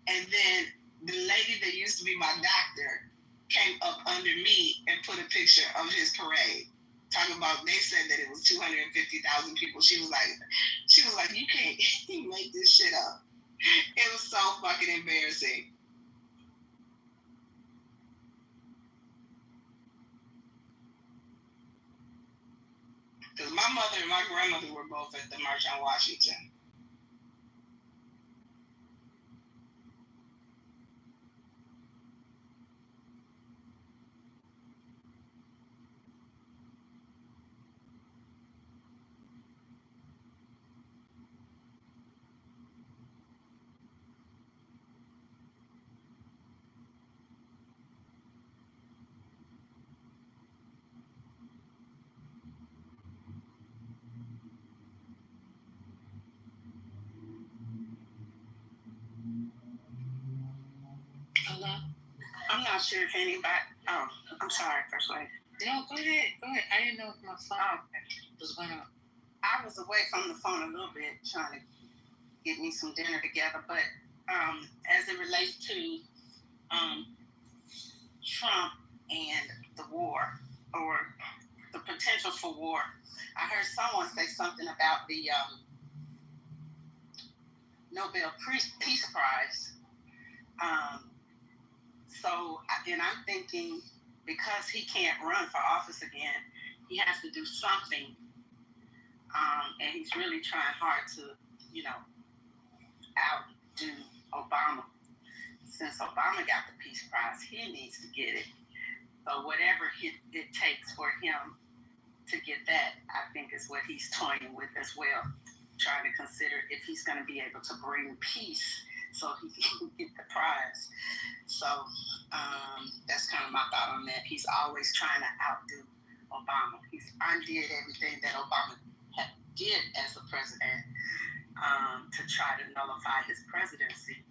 And then the lady that used to be my doctor came up under me and put a picture of his parade. Talking about, they said that it was 250,000 people. She was like, you can't make this shit up. It was so fucking embarrassing. Because my mother and my grandmother were both at the March on Washington. Hello? I'm not sure if anybody. Oh, I'm sorry, First Lady. No, go ahead. I didn't know if my phone was going on. I was away from the phone a little bit trying to get me some dinner together, but as it relates to Trump and the war, or the potential for war, I heard someone say something about the Nobel Peace Prize. And I'm thinking, because he can't run for office again, he has to do something. And he's really trying hard to, outdo Obama. Since Obama got the Peace Prize, he needs to get it. So whatever it takes for him to get that, I think is what he's toying with as well. Trying to consider if he's going to be able to bring peace so he can get the prize. So that's kind of my thought on that. He's always trying to outdo Obama. He's undid everything that Obama did as a president to try to nullify his presidency.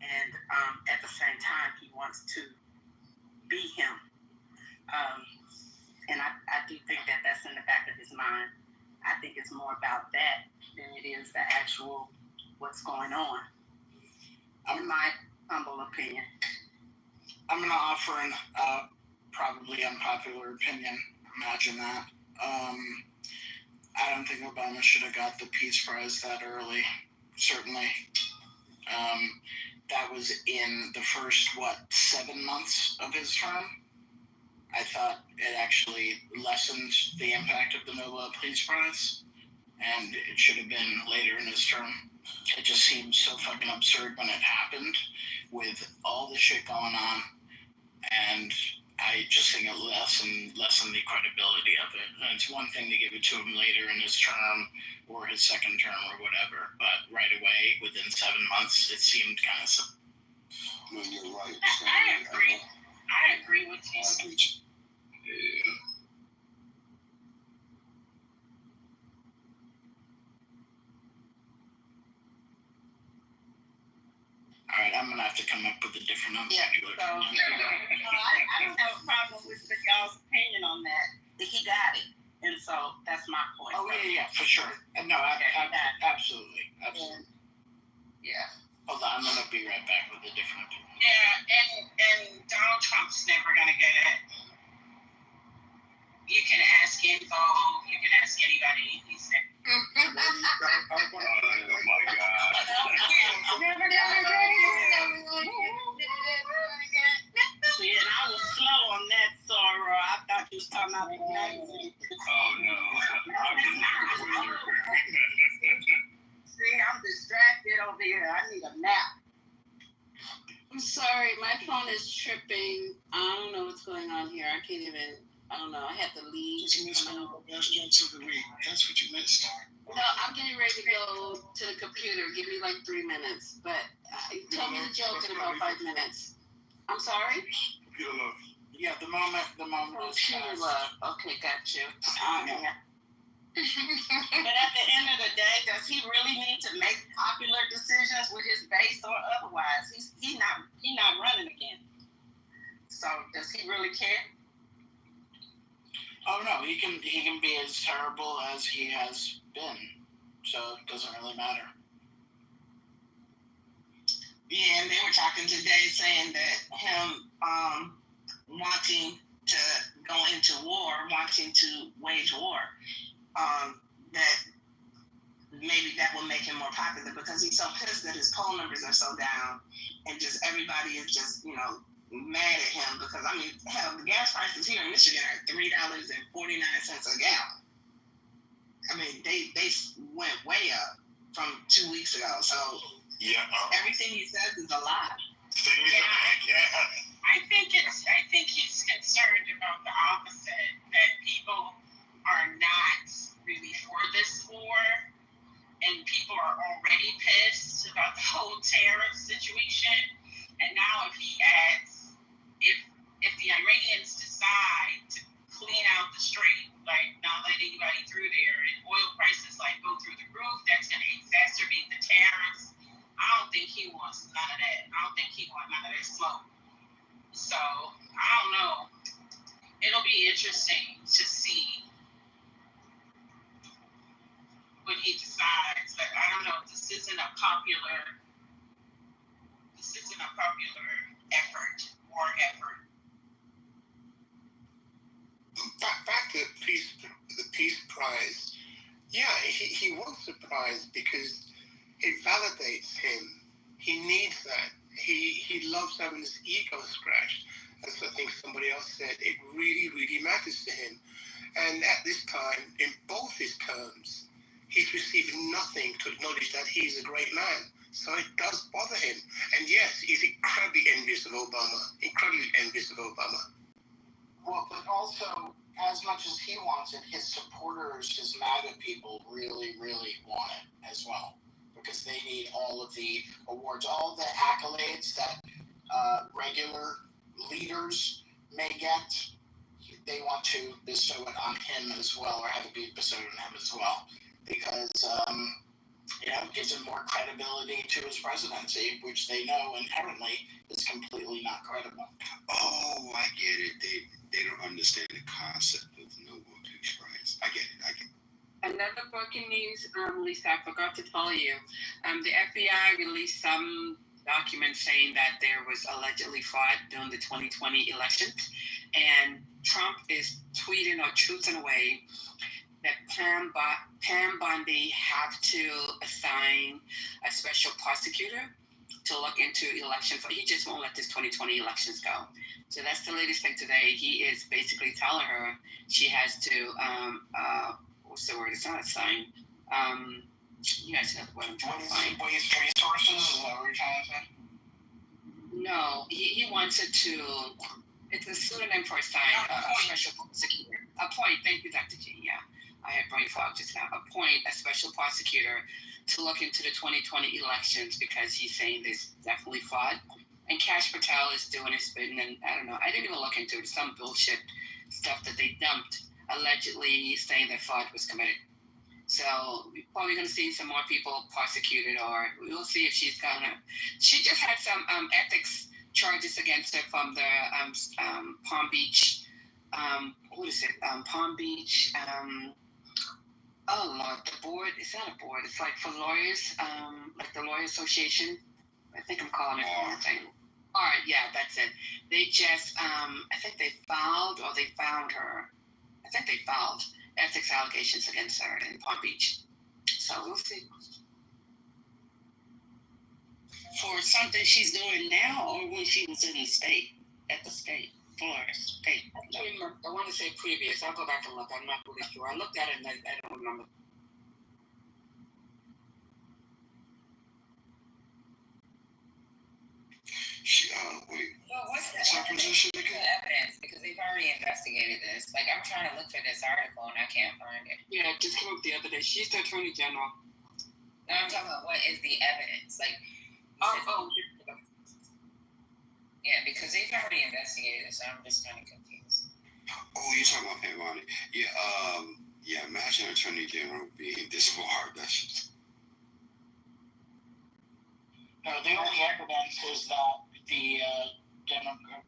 And at the same time, he wants to be him. And I do think that that's in the back of his mind. I think it's more about that than it is the actual what's going on. humble opinion. I'm going to offer an probably unpopular opinion. Imagine that. I don't think Obama should have got the Peace Prize that early. Certainly. That was in the first, 7 months of his term. I thought it actually lessened the impact of the Nobel Peace Prize, and it should have been later in his term. It just seemed so fucking absurd when it happened, with all the shit going on, and I just think it lessened the credibility of it. And it's one thing to give it to him later in his term or his second term or whatever, but right away, within 7 months, it seemed kind of. No, you're right. I agree. I agree with you. Yeah. All right, I'm gonna have to come up with a different unpopular I don't have a problem with y'all's opinion on that. He got it, and so that's my point. Oh yeah, for sure. No, absolutely. Yeah. Hold on, I'm gonna be right back with a different opinion. Yeah, and Donald Trump's never gonna get it. You can ask info. You can ask anybody. He said. Oh my God. See, and I was slow on that, Sora. I thought you was talking about the magazine. Oh no. See, I'm distracted over here. I need a nap. I'm sorry, my phone is tripping. I don't know what's going on here. I can't even. I don't know. I had to leave. Just missed one of the best jokes of the week. That's what you missed. No, I'm getting ready to go to the computer. Give me like 3 minutes. But tell me the joke in about 5 minutes. I'm sorry? Computer love. Yeah, the moment Computer love. Okay, got you. Yeah. But at the end of the day, does he really need to make popular decisions with his base or otherwise? He's not running again. So does he really care? Oh no, he can be as terrible as he has been, so it doesn't really matter. Yeah, and they were talking today saying that him wanting to go into war, wanting to wage war, that maybe that will make him more popular because he's so pissed that his poll numbers are so down, and just everybody is just mad at him because hell, the gas prices here in Michigan are $3.49 a gallon. I mean, they went way up from 2 weeks ago. So Yeah. everything he says is a lie. I think he's concerned about the opposite, that people are not really for this war, and people are already pissed about the whole tariff situation. And now if he adds, if the Iranians decide to clean out the strait, like not let anybody through there, and oil prices go through the roof, that's going to exacerbate the tariffs. I don't think he wants none of that. I don't think he wants none of that smoke. So, I don't know. It'll be interesting to see what he decides. But I don't know. This isn't a popular effort. Back to the Peace Prize. Yeah, he was surprised because it validates him. He needs that. He loves having his ego scratched. As I think somebody else said, it really, really matters to him. And at this time, in both his terms, he's received nothing to acknowledge that he's a great man. So it does bother him. And yes, he's incredibly envious of Obama. Well, but also, as much as he wants it, his supporters, his MAGA people, really, really want it as well. Because they need all of the awards, all the accolades that regular leaders may get. They want to bestow it on him as well, or have it be bestowed on him as well. Because, it gives him more credibility to his presidency, which they know inherently is completely not credible. Oh, I get it. They don't understand the concept of the Nobel Peace Prize. I get it. Another breaking news release I forgot to tell you. The FBI released some documents saying that there was allegedly fraud during the 2020 elections, and Trump is tweeting or truthing away that Pam Bondi have to assign a special prosecutor to look into elections. He just won't let this 2020 elections go. So that's the latest thing today. He is basically telling her she has to, what's the word? It's not assign. You guys know what I'm trying to find. Waste resources? Is that what you're trying to say? No, he wants it to, it's a pseudonym for a special prosecutor. Appoint, thank you, Dr. G, yeah. I had brain fog just now. Appoint a special prosecutor to look into the 2020 elections because he's saying there's definitely fraud. And Kash Patel is doing his bidding, and I don't know, I didn't even look into it. Some bullshit stuff that they dumped, allegedly saying that fraud was committed. So we're probably going to see some more people prosecuted, or we'll see if she's going to. She just had some ethics charges against her from the Palm Beach. What is it? Palm Beach. Oh Lord, the board. It's not a board. It's like for lawyers, like the Lawyer Association. I think I'm calling it the wrong thing. All right, yeah, that's it. They just, I think they filed, or they found her. I think they filed ethics allegations against her in Palm Beach. So we'll see. For something she's doing now, or when she was in the state, at the state, Florida state. I want to say previous. I'll go back and look. I'm not really sure. I looked at it and I don't remember. Well, what's the evidence? Because they've already investigated this. Like, I'm trying to look for this article and I can't find it. Yeah, it just came up the other day. She's the Attorney General. No, I'm talking about what is the evidence? Like, yeah, because they've already investigated this, so I'm just kind of confused. Oh, you're talking about Pam Bondi? Yeah, imagine Attorney General being this hard. That's No, the only evidence is that the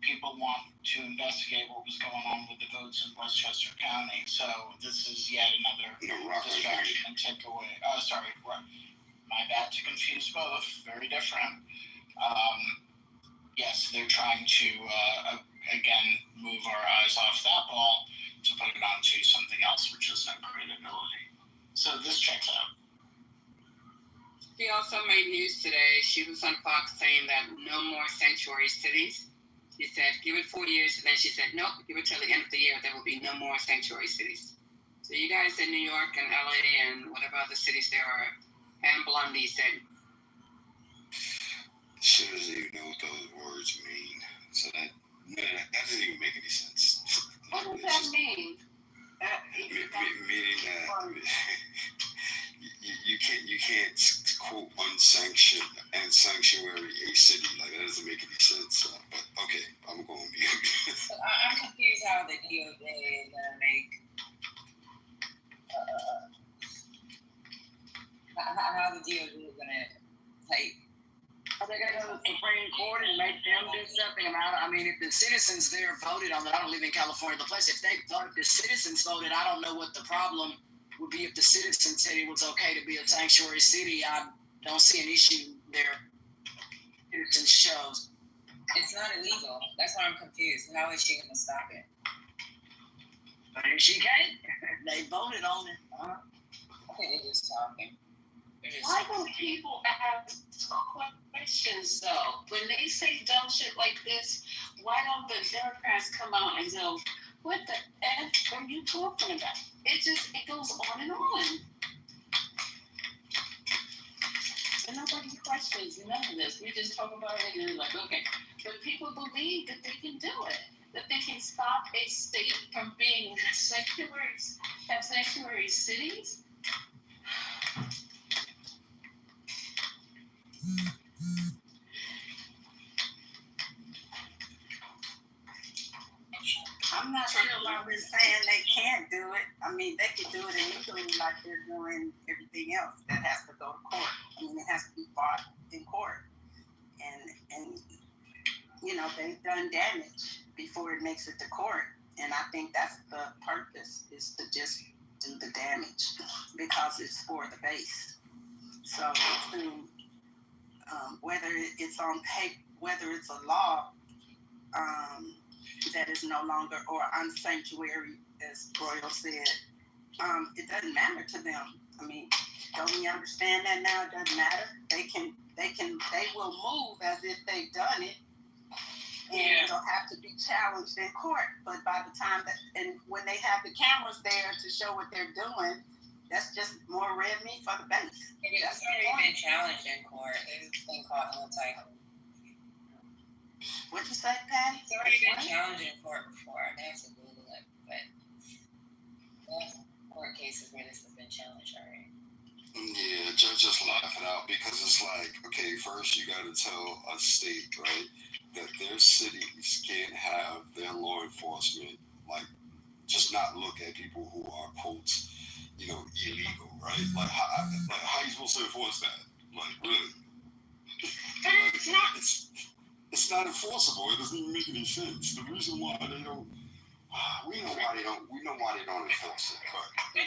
people want to investigate what was going on with the votes in Westchester County. So this is yet another distraction and takeaway. Sorry, my bad to confuse both. Very different. Yes, they're trying to again move our eyes off that ball to put it onto something else, which is no credibility. So this checks out. She also made news today. She was on Fox saying that no more sanctuary cities. She said, give it 4 years, and then she said, nope, give it till the end of the year. There will be no more sanctuary cities. So you guys in New York and LA and whatever other cities there are, Pam Bondi said. She doesn't even know what those words mean. So that doesn't even make any sense. What does that mean? Meaning that you can't quote unsanctioned and sanctuary a city. Like, that doesn't make any sense. But okay, I'm going to mute. I'm confused how the DOJ is gonna make how the DOJ is gonna like. Are they going to go to the Supreme Court and make them do something about it? I mean, if the citizens there voted on it, I don't live in California, the place, if the citizens voted, I don't know what the problem would be if the citizens said it was okay to be a sanctuary city. I don't see an issue there. Citizens shows. It's not illegal. That's why I'm confused. How is she going to stop it? And she can't. They voted on it. Okay, they're just talking. Why don't people ask questions though? When they say dumb shit like this, why don't the Democrats come out and go, what the F are you talking about? It goes on and on. And nobody questions none of this. We just talk about it and you're like, okay. But people believe that they can do it. That they can stop a state from being have sanctuary cities. I'm not sure why we're saying they can't do it. I mean, they could do it illegally like they're doing everything else that has to go to court. I mean, it has to be fought in court. And you know, they've done damage before it makes it to court. And I think that's the purpose, is to just do the damage because it's for the base. So to whether it's on paper, whether it's a law that is no longer or unsanctuary, as Royal said, it doesn't matter to them. I mean, don't we understand that now? It doesn't matter. They will move as if they've done it, and it'll have to be challenged in court. But by the time and when they have the cameras there to show what they're doing, that's just more red meat for the base. It's already been challenged in court. It's been caught in the title. What'd you say, Patty? It's already been challenged in court before. I have to Google it, but there's court cases where this has been challenged already. Yeah, just laugh it out because it's like, okay, first you got to tell a state, right, that their cities can't have their law enforcement, like, just not look at people who are, quote, illegal, right? Like, how are you supposed to enforce that? Like, really? It's not enforceable. It doesn't even make any sense. The reason why they don't, we know why they don't enforce it, but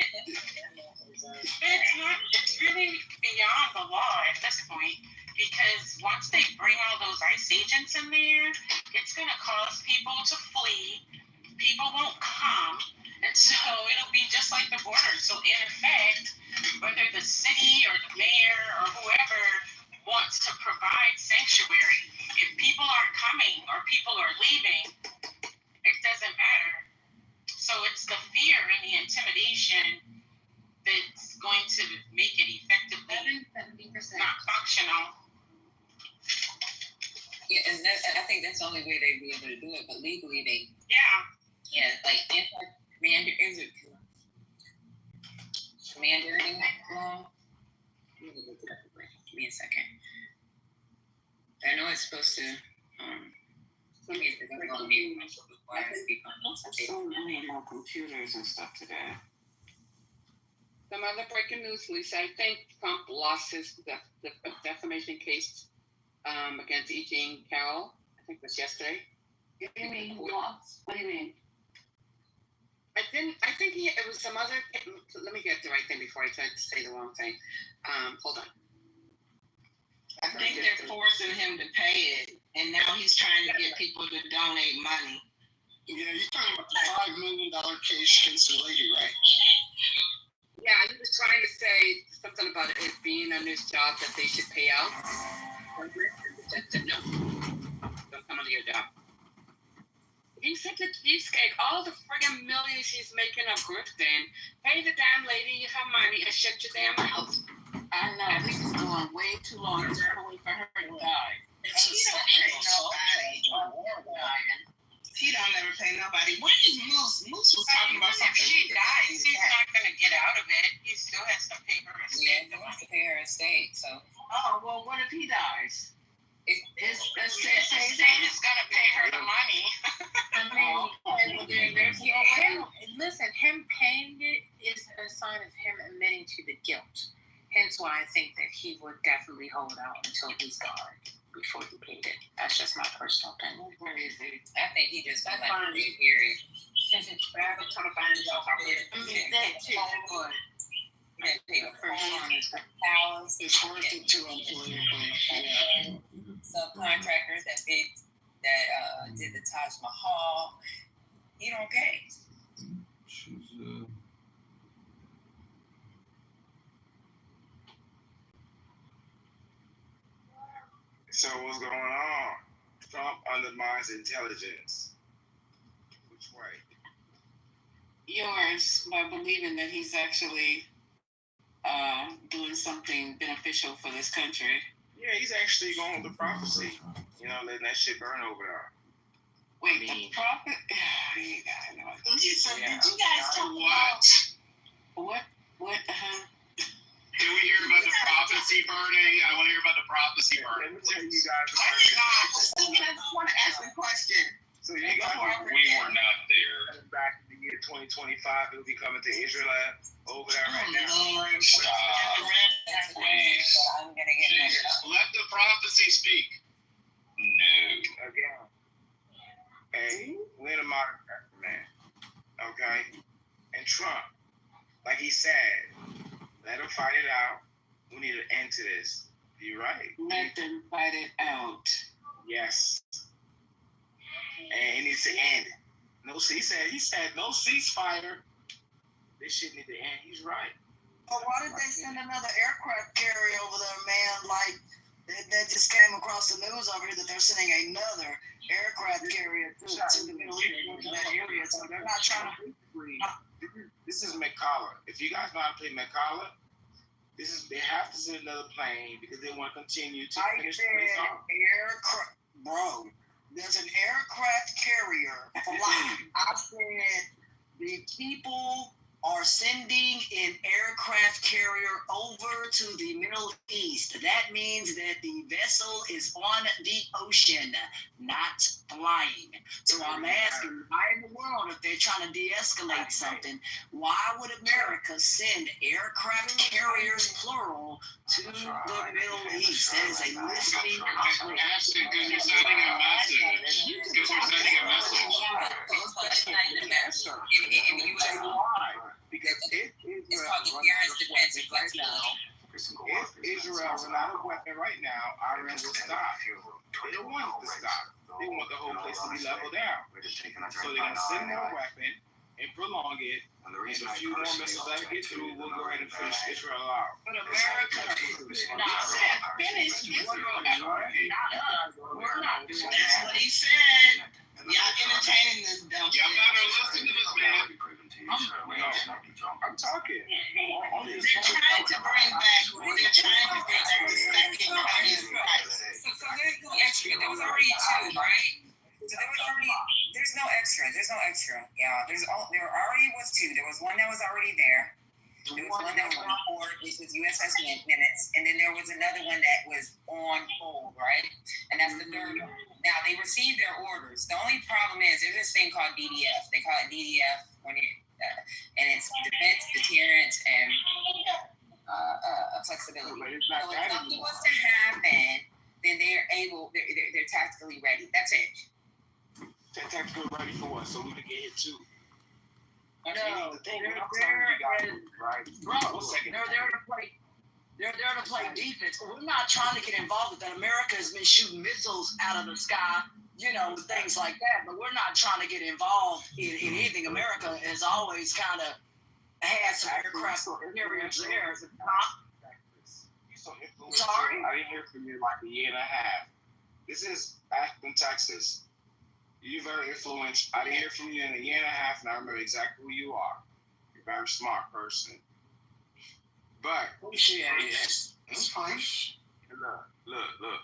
it's really beyond the law at this point, because once they bring all those ICE agents in there, it's going to cause people to flee. People won't come, and so it'll be just like the border. So in effect, whether the city or the mayor or whoever wants to provide sanctuary, if people aren't coming or people are leaving, it doesn't matter. So it's the fear and the intimidation that's going to make it effectively not functional. Yeah, and I think that's the only way they'd be able to do it. But legally, like commandeering law. Let me look it up. Give me a second. I know it's supposed to. So many more computers and stuff today. Some other breaking news, Lisa. I think Trump lost his defamation case against E. Jean Carroll. I think it was yesterday. What do you mean lost? What do you mean? I think it was some other. Let me get the right thing before I try to say the wrong thing. Hold on. I think they're forcing him to pay it, and now he's trying to get people to donate money. Yeah, you're talking about the $5 million case against the lady, right? Yeah, he was trying to say something about it being on his job that they should pay out. No, don't come on your job. He's such a cheapskate. All the friggin' millions he's making up grifting. Pay the damn lady you have money and shut your damn mouth. I know, this is going way too long. Just wait for her to die. He don't pay nobody. He don't never pay nobody. What is Moose? Moose was talking about something. If she dies, he's not going to get out of it. He still has to pay her estate. Yeah, he wants to pay her estate, so. Oh, well, what if he dies? The estate is going to pay her the money. Listen, him paying it is a sign of him admitting to the guilt. Hence why I think that he would definitely hold out until he's gone before he paid it. That's just my personal opinion. I think he just don't like to be period. That too. It's worth it to him. Subcontractors that did the Taj Mahal, he don't pay. So what's going on? Trump undermines intelligence. Which way? Yours, by believing that he's actually doing something beneficial for this country. Yeah, he's actually going with the prophecy. Letting that shit burn over there. Wait, the prophet? Did you guys talk about what? Can we hear about the prophecy burning? I want to hear about the prophecy burning. Let me tell you guys I just want to ask a question. So you guys we were not there. Back in the year 2025, it'll be coming to Israel over there right now. Lord, stop. Please. Let the prophecy speak. No. Again. Hey, we're in a modern man. Okay? And Trump, like he said, let him fight it out. We need an end to this. You're right. Let them fight it out. Yes. And he said, no. He said no ceasefire. This shit need to end. He's right. But why did they send another aircraft carrier over there, man? Like, that just came across the news over here that they're sending another aircraft carrier to the Middle East, into that area. So they're not trying to. This is McCullough. If you guys know how to play McCullough, they have to send another plane because they want to continue to finish the place off. Aircraft, bro. There's an aircraft carrier flying. I said the people are sending an aircraft carrier over to the Middle East. That means that the vessel is on the ocean, not flying. So I'm asking, why in the world, if they're trying to de-escalate something, why would America send aircraft carriers, plural, to the Middle East? That is a listening conflict. Because you're sending a message. In the U.S. Because it's called the Parents Defense and Flexibility. If Israel run out of weapon right now, Iran will stop. They don't want it to stop. They want the whole place to be leveled down. So they're going to send more weapon and prolong it. And a few more missiles that get through, we'll go ahead and finish Israel out. But America finished Israel, not us. We're not. That's what he said. Y'all entertaining this dumb shit. I'm not listening to this, man. I'm talking. They're trying to bring back the second highest price. So there's no extra. There was already two, right? So there's no extra. Yeah, there already was two. There was one that was already there. There was one that was on board, which was USS Nimitz, and then there was another one that was on hold, right? And that's the third one. Now, they received their orders. The only problem is there's this thing called DDF. They call it DDF when and it's defense, deterrence, and flexibility. So if something was to happen, then they're tactically ready. That's it. They're tactically ready for what? So we can get hit too. No, they're there to play defense. We're not trying to get involved with that. America has been shooting missiles out of the sky, things like that. But we're not trying to get involved in anything. America has always kind of had some aircraft carriers there. Sorry? I didn't hear from you in like a year and a half. This is Akron, Texas. You're very influential. I didn't hear from you in a year and a half, and I remember exactly who you are. You're a very smart person. But it's fine. Look.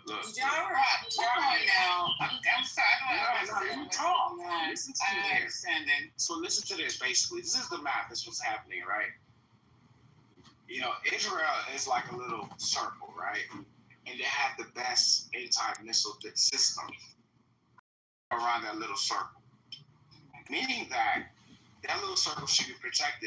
Y'all right now. I'm sorry. No, you talk. Listen to this. So listen to this. Basically, this is the math. This is what's happening, right? Israel is like a little circle, right? And they have the best anti-missile system around that little circle. Meaning that little circle should be protected